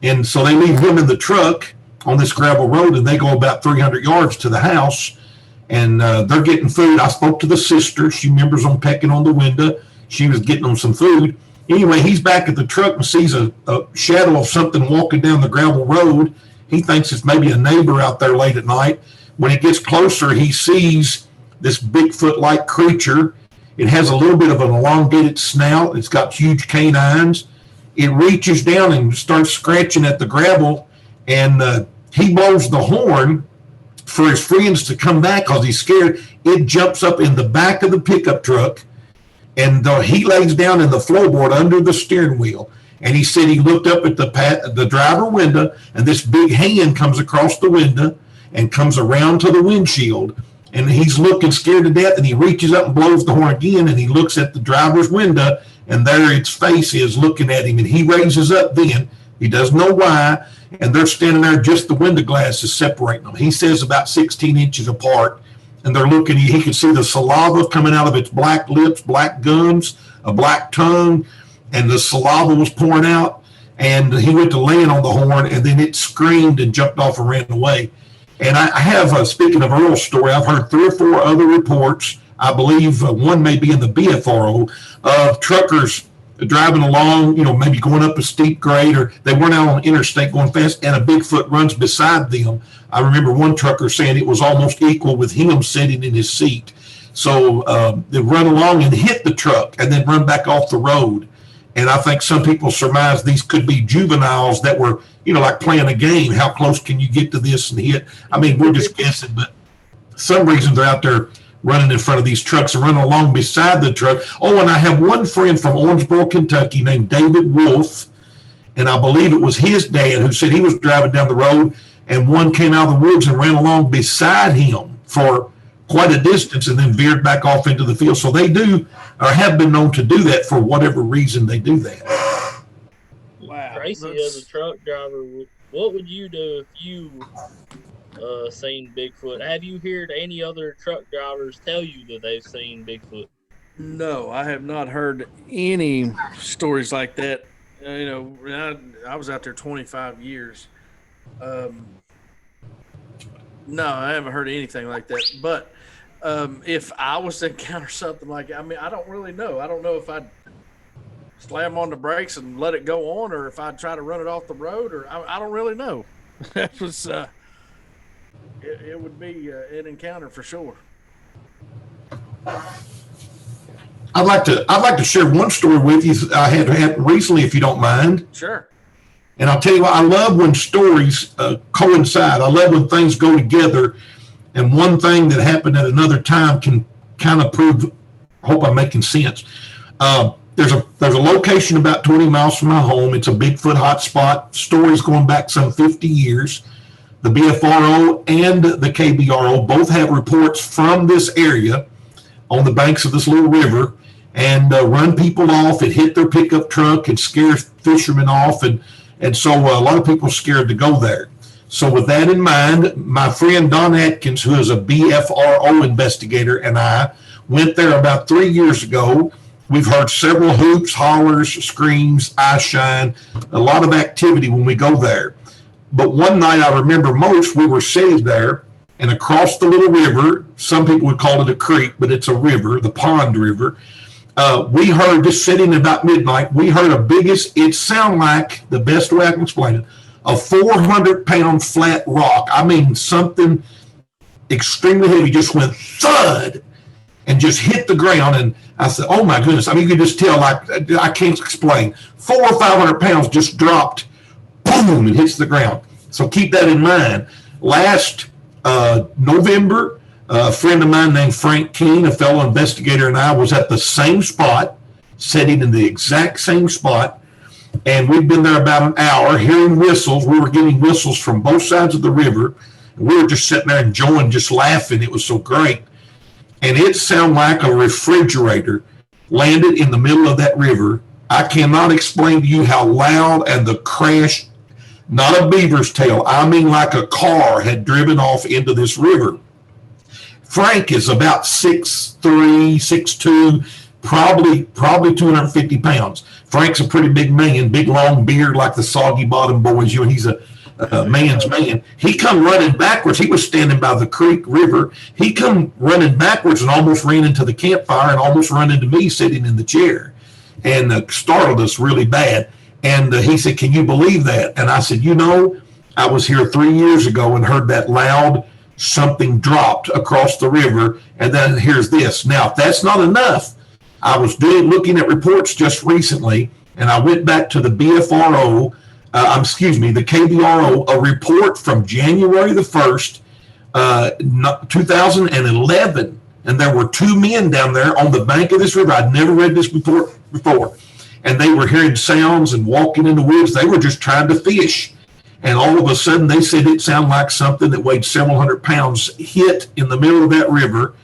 And so they leave him in the truck on this gravel road, and they go about 300 yards to the house, and they're getting food. I spoke to the sister. She remembers them pecking on the window. She was getting them some food. Anyway, he's back at the truck and sees a shadow of something walking down the gravel road. He thinks it's maybe a neighbor out there late at night. When he gets closer, he sees this Bigfoot-like creature. It has a little bit of an elongated snout. It's got huge canines. It reaches down and starts scratching at the gravel, and he blows the horn for his friends to come back because he's scared. It jumps up in the back of the pickup truck, and he lays down in the floorboard under the steering wheel. And he said he looked up at the driver window, and this big hand comes across the window and comes around to the windshield, And he's looking scared to death, and he reaches up and blows the horn again, and he looks at the driver's window, and there its face is looking at him, and he raises up then. He doesn't know why, and they're standing there, just the window glass is separating them. He says about 16 inches apart, and they're looking, he can see the saliva coming out of its black lips, black gums, a black tongue, and the saliva was pouring out, and he went to land on the horn, and then it screamed and jumped off and ran away. And I have, speaking of Earl's story, I've heard 3 or 4 other reports. I believe one may be in the BFRO of truckers driving along, maybe going up a steep grade, or they weren't out on the interstate going fast, and a Bigfoot runs beside them. I remember one trucker saying it was almost equal with him sitting in his seat. So they run along and hit the truck and then run back off the road. And I think some people surmise these could be juveniles that were, like playing a game. How close can you get to this and hit? I mean, we're just guessing, but some reason they're out there running in front of these trucks and running along beside the truck. Oh, and I have one friend from Owensboro, Kentucky named David Wolf, and I believe it was his dad who said he was driving down the road and one came out of the woods and ran along beside him for quite a distance and then veered back off into the field. So they do, or have been known to do that for whatever reason they do that. Wow. Tracy, as a truck driver, what would you do if you seen Bigfoot? Have you heard any other truck drivers tell you that they've seen Bigfoot? No, I have not heard any stories like that. I was out there 25 years. No, I haven't heard anything like that. But if I was to encounter something like that, I don't really know. I don't know if I'd slam on the brakes and let it go on, or if I'd try to run it off the road, or I don't really know. That was it would be an encounter for sure. I'd like to share one story with you I had recently, if you don't mind. Sure. And I'll tell you what, I love when stories coincide. I love when things go together, and one thing that happened at another time can kind of prove. I hope I'm making sense. There's a location about 20 miles from my home. It's a Bigfoot hotspot. Stories going back some 50 years. The BFRO and the KBRO both have reports from this area on the banks of this little river, and run people off. It hit their pickup truck and scared fishermen off, and so a lot of people are scared to go there. So with that in mind, my friend Don Atkins, who is a BFRO investigator, and I went there about 3 years ago. We've heard several hoops, hollers, screams, eye shine, a lot of activity when we go there. But one night I remember most, we were sitting there, and across the little river, some people would call it a creek, but it's a river, the Pond River. We heard, just sitting about midnight, we heard it sounded like, the best way I can explain it, a 400-pound flat rock. I mean, something extremely heavy just went thud and just hit the ground. And I said, oh my goodness. I mean, you could just tell, like, I can't explain. 400 or 500 pounds just dropped, boom, and hits the ground. So keep that in mind. Last November, a friend of mine named Frank Keene, a fellow investigator, and I was at the same spot, sitting in the exact same spot, and we'd been there about an hour hearing whistles. We were getting whistles from both sides of the river, and we were just sitting there enjoying, just laughing. It was so great. And it sounded like a refrigerator landed in the middle of that river. I cannot explain to you how loud, and the crash, not a beaver's tail, I mean like a car had driven off into this river. Frank is about 6'3", 6'2", probably 250 pounds. Frank's a pretty big man, big long beard like the Soggy Bottom Boys. He's a man's man. He come running backwards. He was standing by the creek river. He come running backwards and almost ran into the campfire and almost ran into me sitting in the chair, and startled us really bad. And he said, can you believe that? And I said, I was here 3 years ago and heard that loud something dropped across the river. And then here's this. Now, if that's not enough, I was looking at reports just recently, and I went back to the BFRO, the KBRO, a report from January the 1st, 2011. And there were 2 men down there on the bank of this river. I'd never read this before. And they were hearing sounds and walking in the woods. They were just trying to fish. And all of a sudden, they said it sounded like something that weighed several hundred pounds hit in the middle of that river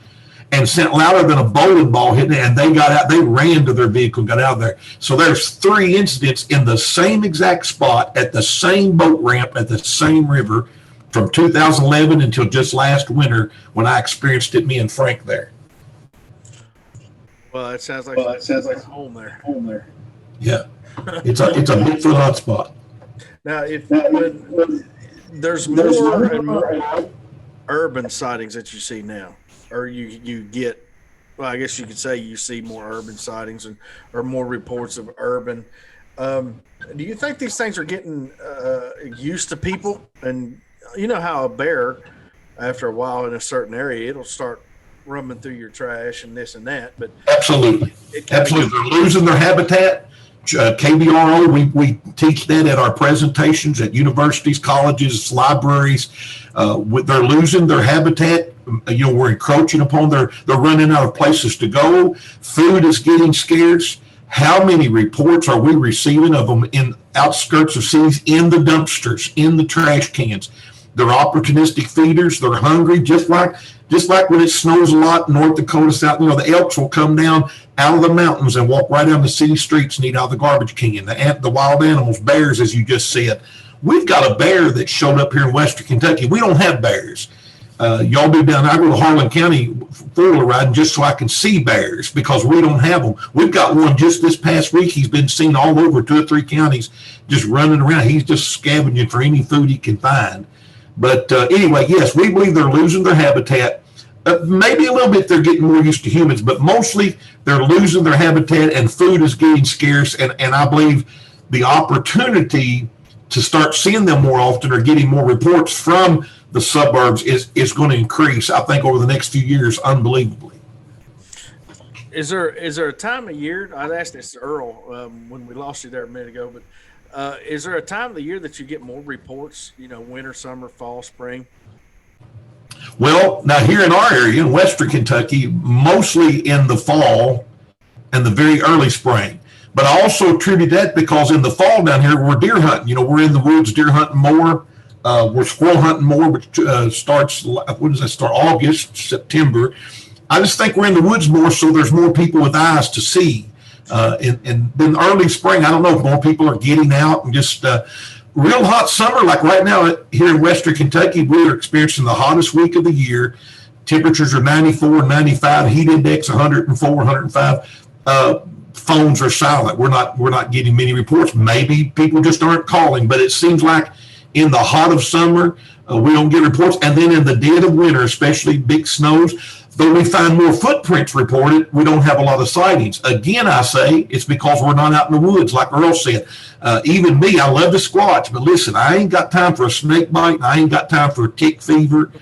and sent louder than a bowling ball hitting it. And they got out, they ran to their vehicle and got out of there. So there's 3 incidents in the same exact spot at the same boat ramp at the same river from 2011 until just last winter when I experienced it, me and Frank there. Well, it sounds like home there. Yeah, it's a Bigfoot hotspot. Now, if when there's more and more urban sightings that you see now, or you get, well, I guess you could say you see more urban sightings or more reports of urban. Do you think these things are getting used to people? And you know how a bear, after a while in a certain area, it'll start roaming through your trash and this and that. But absolutely, they're losing their habitat. KBRO, we teach that at our presentations at universities, colleges, libraries. They're losing their habitat. We're encroaching upon they're running out of places to go. Food is getting scarce. How many reports are we receiving of them in outskirts of cities, in the dumpsters, in the trash cans? They're opportunistic feeders. They're hungry, just like when it snows a lot in North Dakota, South. The elks will come down out of the mountains and walk right down the city streets and eat out of the garbage can. The wild animals, bears, as you just said. We've got a bear that showed up here in Western Kentucky. We don't have bears. Y'all be down. I go to Harlan County four-wheeler riding just so I can see bears because we don't have them. We've got one just this past week. He's been seen all over 2 or 3 counties, just running around. He's just scavenging for any food he can find. But anyway, yes, we believe they're losing their habitat. Maybe a little bit they're getting more used to humans, but mostly they're losing their habitat and food is getting scarce. And I believe the opportunity to start seeing them more often or getting more reports from the suburbs is going to increase, I think, over the next few years, unbelievably. Is there a time of year? I asked this to Earl when we lost you there a minute ago, but is there a time of the year that you get more reports? Winter, summer, fall, spring. Well, now here in our area in Western Kentucky, mostly in the fall and the very early spring. But I also attribute that because in the fall down here, we're deer hunting. We're in the woods deer hunting more. We're squirrel hunting more, which starts, when does that start? August, September. I just think we're in the woods more, so there's more people with eyes to see. And then early spring, I don't know if more people are getting out and just real hot summer. Like right now here in Western Kentucky, we're experiencing the hottest week of the year. Temperatures are 94 and 95, heat index 104, 105. Phones are silent. We're not getting many reports. Maybe people just aren't calling, but it seems like in the hot of summer, we don't get reports. And then in the dead of winter, especially big snows, though we find more footprints reported, we don't have a lot of sightings. Again, I say it's because we're not out in the woods, like Earl said. Even me, I love to squatch, but listen, I ain't got time for a snake bite. I ain't got time for a tick fever.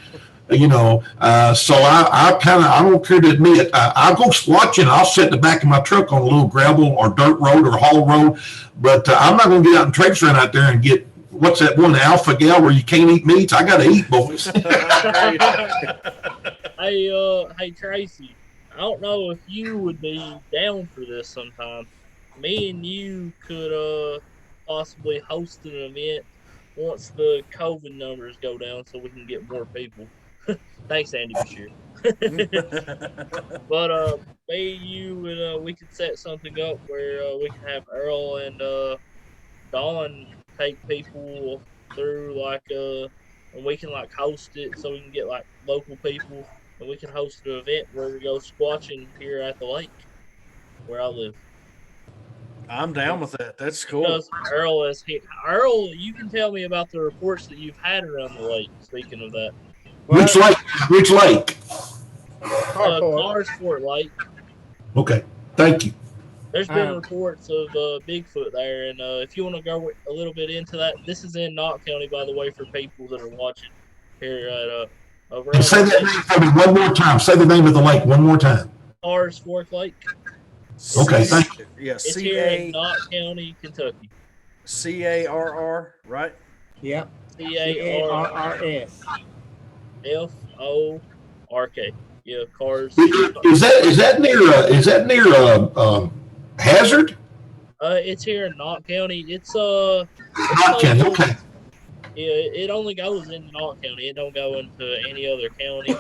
So I don't care to admit, I'll go squatching. I'll sit in the back of my truck on a little gravel or dirt road or haul road, but I'm not going to get out and traipse around out there and get, what's that one, alpha gal where you can't eat meats? I got to eat, boys. Hey, Tracy, I don't know if you would be down for this sometime. Me and you could possibly host an event once the COVID numbers go down so we can get more people. Thanks, Andy Bashir. But me, you, and we could set something up where we can have Earl and Don take people through and we can host it so we can get local people and we can host an event where we go squatching here at the lake where I live. I'm down with that. That's cool. Because Earl, you can tell me about the reports that you've had around the lake. Speaking of that, which lake? Cars Fort Lake. Okay, thank you. There's been reports of Bigfoot there, and if you want to go a little bit into that, this is in Knott County, by the way, for people that are watching here at over. Say that name for me one more time. Say the name of the lake one more time. Cars Fork Lake. Okay, thank you. Yeah, it's here in Knott County, Kentucky. CARR, right? Yep. CARRS. FORK. Yeah, Cars. Is that near Hazard? It's here in Knott County. It's Knott County. Okay. Yeah, it only goes into Knott County. It don't go into any other county.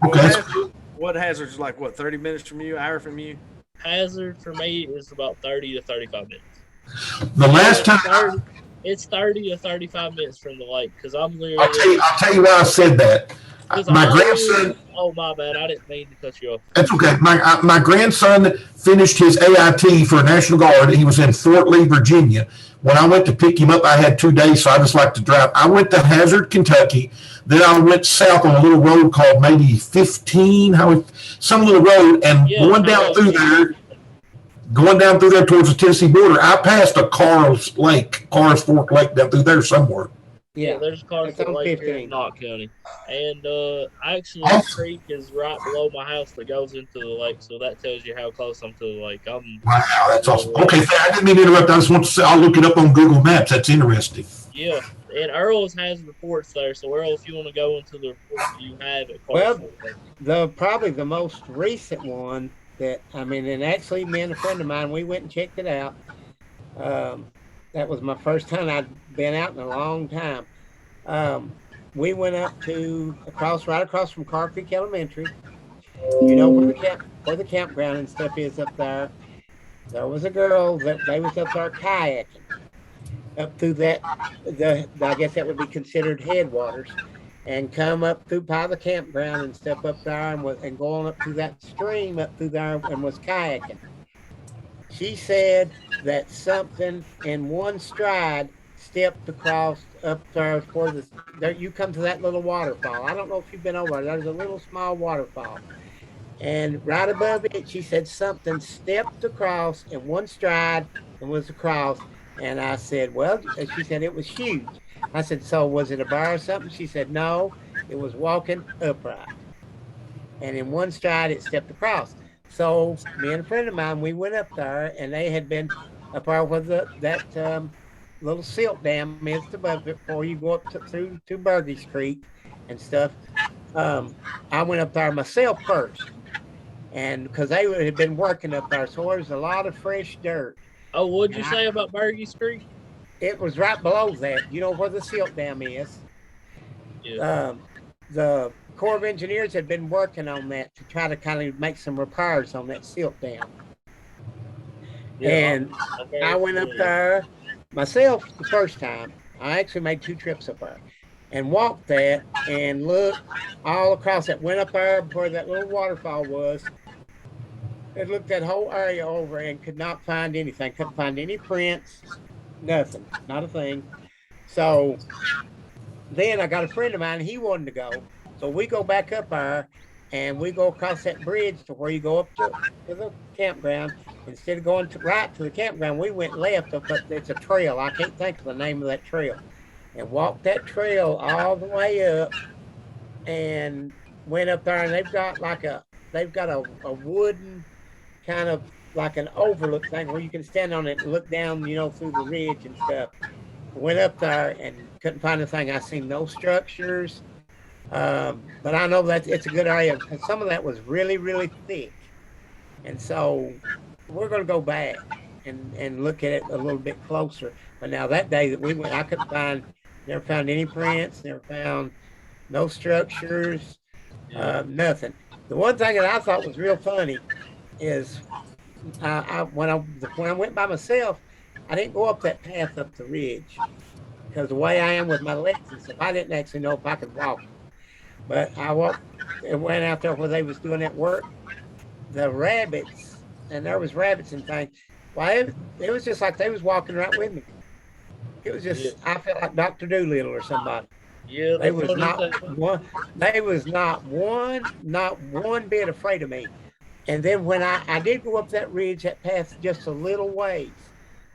Okay. What Hazard's like? What, 30 minutes from you, hour from you? Hazard for me is about 30 to 35 minutes. The last time, 30 to 35 minutes from the lake because I'm I'll tell you, literally I'll tell you why I said that. My grandson. Oh my bad, I didn't mean to cut you off. That's okay. My grandson finished his AIT for National Guard. He was in Fort Lee, Virginia. When I went to pick him up, I had 2 days, so I just like to drive. I went to Hazard, Kentucky. Then I went south on a little road called maybe 15, some little road, and going down through there towards the Tennessee border, I passed a Carl's Fork Lake down through there somewhere. Yeah, there's a Carl's Fork Lake here in Knott County. And actually, the creek is right below my house that goes into the lake, so that tells you how close I'm to the lake. Wow, that's awesome. Okay, I didn't mean to interrupt. I just want to say I'll look it up on Google Maps. That's interesting. Yeah, and Earl's has reports there. So Earl, if you want to go into the reports you have at Carl's probably the most recent one and actually me and a friend of mine, we went and checked it out. That was my first time I'd been out in a long time. We went up right across from Car Creek Elementary. You know where the campground and stuff is up there. There was a girl they was up there kayaking up through that. I guess that would be considered headwaters, and come up through by the campground and stuff up there and going up through that stream up through there and was kayaking. She said that something in one stride stepped across up there there you come to that little waterfall. I don't know if you've been over there. There's a little small waterfall. And right above it, she said something stepped across in one stride and was across. And I said, well, she said it was huge. I said, so was it a bear or something? She said, no, it was walking upright. And in one stride, it stepped across. So me and a friend of mine, we went up there, and they had been up there where that little silt dam is above it before you go up through to Burgess Creek and stuff. I went up there myself first, and because they had been working up there, so there's a lot of fresh dirt. Oh, what'd you say about Burgess Creek? It was right below that. You know where the silt dam is? Yeah. The Corps of Engineers had been working on that to try to kind of make some repairs on that silt dam. Yeah, and I went up there myself the first time. I actually made 2 trips up there and walked that and looked all across it. Went up there where that little waterfall was. It looked that whole area over and could not find anything. Couldn't find any prints, nothing, not a thing. So then I got a friend of mine, he wanted to go. So we go back up there and we go across that bridge to where you go up to the campground. Instead of going right to the campground, we went left up, but it's a trail. I can't think of the name of that trail. And walked that trail all the way up and went up there, and they've got a wooden kind of like an overlook thing where you can stand on it and look down, through the ridge and stuff. Went up there and couldn't find anything. I seen no structures. But I know that it's a good area because some of that was really, really thick. And so we're going to go back and look at it a little bit closer. But now that day that we went, I never found any prints, never found no structures, nothing. The one thing that I thought was real funny is when I went by myself, I didn't go up that path up the ridge because the way I am with my legs and stuff, I didn't actually know if I could walk. But I walked and went out there where they was doing that work. The rabbits, and there was rabbits and things. Well, it was just like they was walking right with me. It was just, I felt like Dr. Doolittle or somebody. Yeah, they was not one bit afraid of me. And then when I did go up that ridge, that path just a little ways,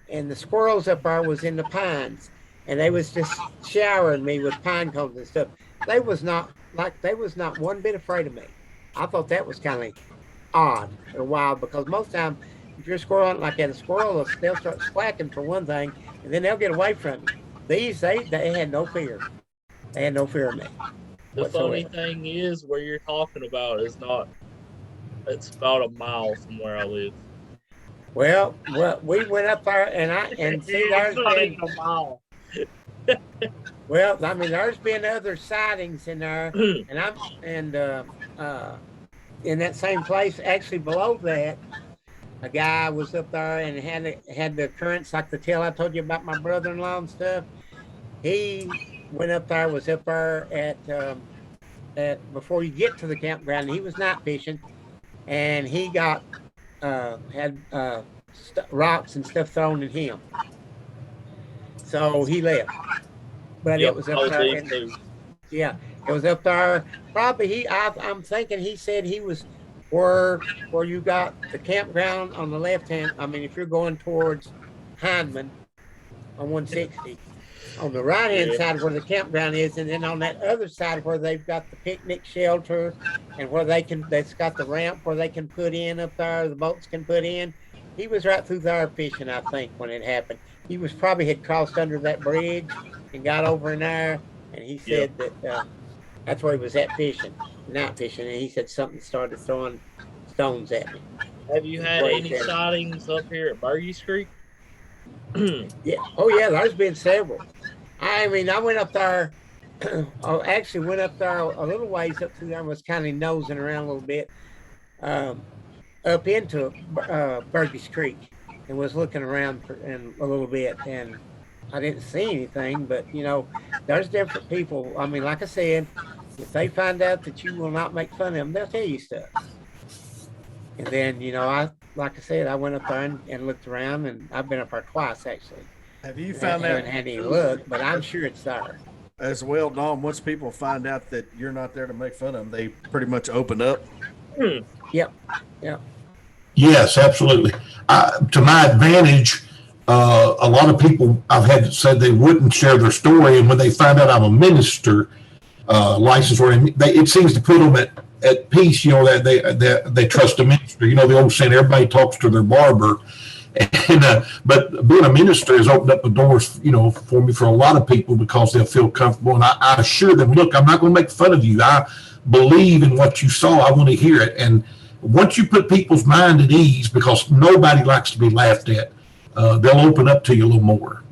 and the squirrels up there was in the pines, and they was just showering me with pine cones and stuff. They was not one bit afraid of me. I thought that was kind of odd or wild because most time if you're squirrel hunting like that, a squirrel, they'll start squawking for one thing, and then they'll get away from you. These, they had no fear. They had no fear of me. The funny thing is, where you're talking about is not. It's about a mile from where I live. Well, we went up there and see there's a mile. Well, I mean, there's been other sightings in there, and in that same place, actually below that, a guy was up there and had the occurrence like the tale I told you about my brother-in-law and stuff. He went up there, was up there at before you get to the campground. He was night fishing, and he got had rocks and stuff thrown at him. So he left, but Yep, it was up there. And, yeah, it was up there. Probably I'm thinking he said he was where you got the campground on the left hand. I mean, if you're going towards Hindman on 160, on the right hand side where the campground is, and then on that other side where they've got the picnic shelter and where that's got the ramp where they can put in up there, the boats can put in. He was right through there fishing, I think, when it happened. He was probably had crossed under that bridge and got over in there, and he said that that's where he was at fishing, night fishing, and he said something started throwing stones at me. Have you had any sightings up here at Burgess Creek? Yeah. Oh, yeah, there's been several. I mean, I went up there. I actually went up there a little ways up through there and was kind of nosing around a little bit up into Burgess Creek and was looking around a little bit, and I didn't see anything, but, there's different people. I mean, like I said, if they find out that you will not make fun of them, they'll tell you stuff. And then, like I said, I went up there and looked around, and I've been up there twice, actually. Have you found out? I haven't had any luck, but I'm sure it's there. As well, Don, once people find out that you're not there to make fun of them, they pretty much open up. Yep. Yes, absolutely. To my advantage, a lot of people I've had said they wouldn't share their story, and when they find out I'm a minister, licensed, it seems to put them at peace. That they trust a minister. The old saying, everybody talks to their barber. And but being a minister has opened up the doors, for me, for a lot of people, because they'll feel comfortable. And I assure them, look, I'm not going to make fun of you. I believe in what you saw. I want to hear it. And once you put people's mind at ease, because nobody likes to be laughed at, they'll open up to you a little more.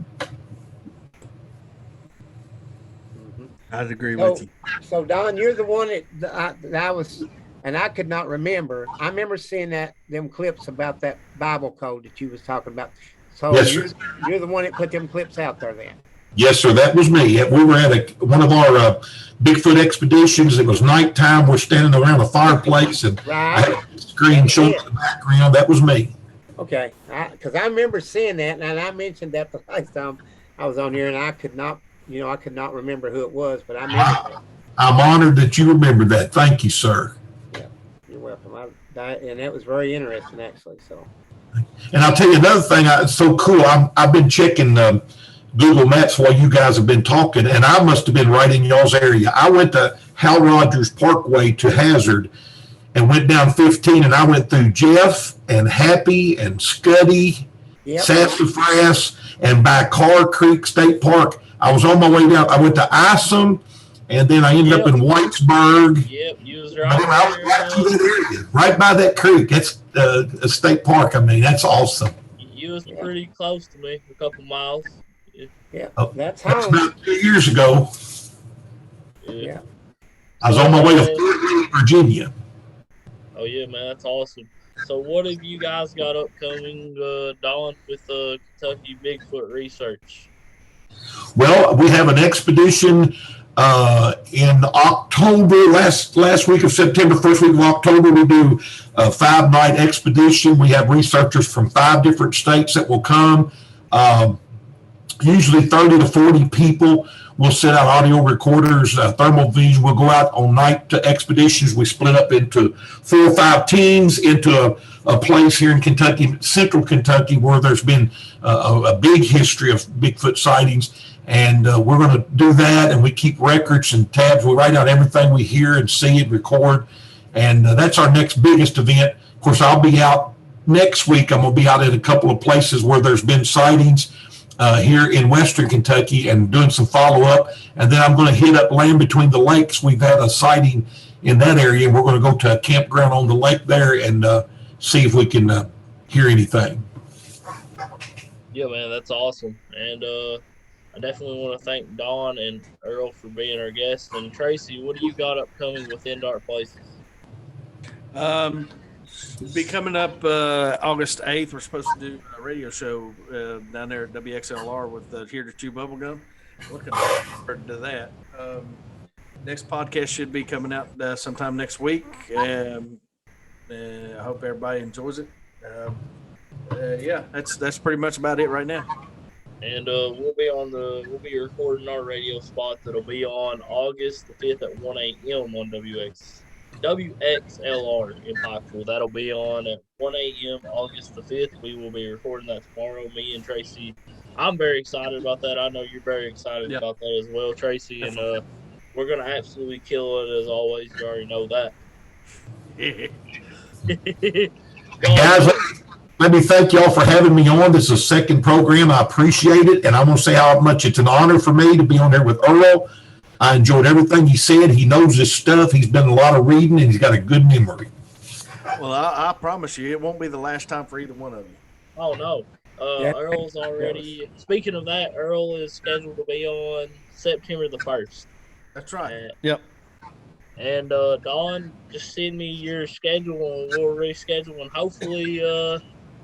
I'd agree with you. So, Don, you're the one that I was, and I could not remember. I remember seeing them clips about that Bible code that you was talking about. So yes, you're the one that put them clips out there then. Yes, sir. That was me. We were at one of our Bigfoot expeditions. It was nighttime. We're standing around a fireplace, and I had a screen showing the background. That was me. Okay, because I remember seeing that, and I mentioned that the last time I was on here, and I could not remember who it was, but I remember. I'm honored that you remembered that. Thank you, sir. Yeah, you're welcome. And that was very interesting, actually. So. And I'll tell you another thing. It's so cool. I've been checking Google Maps while you guys have been talking, and I must have been right in y'all's area. I went to Hal Rogers Parkway to Hazard and went down 15, and I went through Jeff and Happy and Scuddy, Sassafras, and by Carr Creek State Park. I was on my way down. I went to Isom, and then I ended up in Whitesburg. Yep, you was right by that creek. That's a state park. I mean, that's awesome. You was pretty close to me, a couple miles. Yeah, that's about 2 years ago. Yeah. I was on my way to Virginia. Oh yeah, man, that's awesome. So what have you guys got upcoming, Don, with Kentucky Bigfoot research? Well, we have an expedition in October, last week of September, first week of October. We do a 5-night expedition. We have researchers from 5 different states that will come. Usually 30 to 40 people. We'll set out audio recorders, thermal vision. We'll go out on night expeditions. We split up into 4 or 5 teams into a place here in Kentucky, central Kentucky, where there's been a big history of Bigfoot sightings. And we're going to do that, and we keep records and tabs. We write out everything we hear and see and record. And that's our next biggest event. Of course, I'll be out next week. I'm going to be out at a couple of places where there's been sightings here in Western Kentucky and doing some follow-up. And then I'm going to hit up Land Between the Lakes. We've had a sighting in that area, and we're going to go to a campground on the lake there and see if we can hear anything. Yeah, man, that's awesome. And I definitely want to thank Don and Earl for being our guests. And Tracy, what do you got upcoming within Dark Places? Be coming up August 8th. We're supposed to do a radio show down there at WXLR with Here to Chew Bubblegum. Looking forward to that. Next podcast should be coming out sometime next week. I hope everybody enjoys it. Yeah, that's pretty much about it right now. And we'll be recording our radio spot that'll be on August the 5th at 1 a.m. on WXLR in Pikeville. That'll be on at 1 a.m. August the 5th. We will be recording that tomorrow. Me and Tracy, I'm very excited about that. I know you're very excited about that as well, Tracy. Definitely. And we're gonna absolutely kill it as always. You already know that. Guys, let me thank y'all for having me on. This is the second program. I appreciate it. And I'm going to say how much it's an honor for me to be on there with Earl. I enjoyed everything he said. He knows his stuff. He's done a lot of reading, and he's got a good memory. Well, I promise you, it won't be the last time for either one of you. Oh, no. Earl's already... Speaking of that, Earl is scheduled to be on September the 1st. That's right. Yep. And Dawn, just send me your schedule and we'll reschedule, and hopefully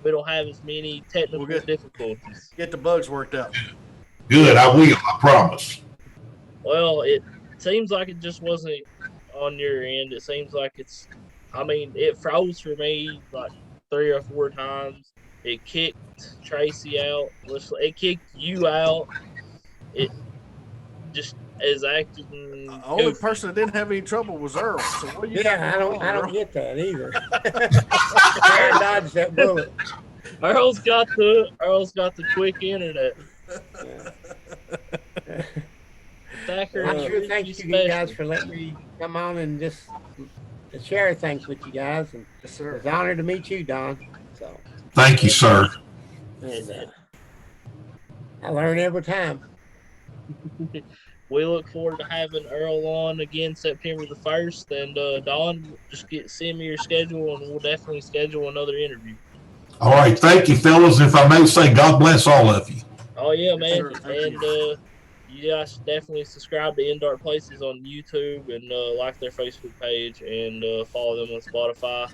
we don't have as many technical difficulties. Get the bugs worked out. Good, I will, I promise. Well, it seems like it just wasn't on your end. It seems like it froze for me like 3 or 4 times. It kicked Tracy out. It kicked you out. It just is acting. The only person that didn't have any trouble was Earl. So what you I don't get that either. I dodged that bullet. Earl's got the quick internet. I sure thank you guys for letting me come on and just share things with you guys. And yes, sir. It's an honor to meet you, Don. So thank you, sir. And I learn every time. We look forward to having Earl on again September the 1st. And Don, just send me your schedule and we'll definitely schedule another interview. All right. Thank you, fellas. If I may say, God bless all of you. Oh, yeah, man. Sure, and you guys definitely subscribe to In Dark Places on YouTube and like their Facebook page and follow them on Spotify.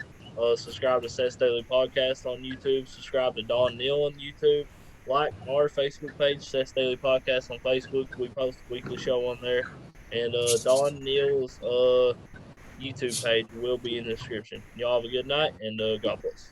Subscribe to Seth's Daily Podcast on YouTube. Subscribe to Don Neal on YouTube. Like our Facebook page, Seth's Daily Podcast on Facebook. We post a weekly show on there. And Don Neal's YouTube page will be in the description. Y'all have a good night, and God bless.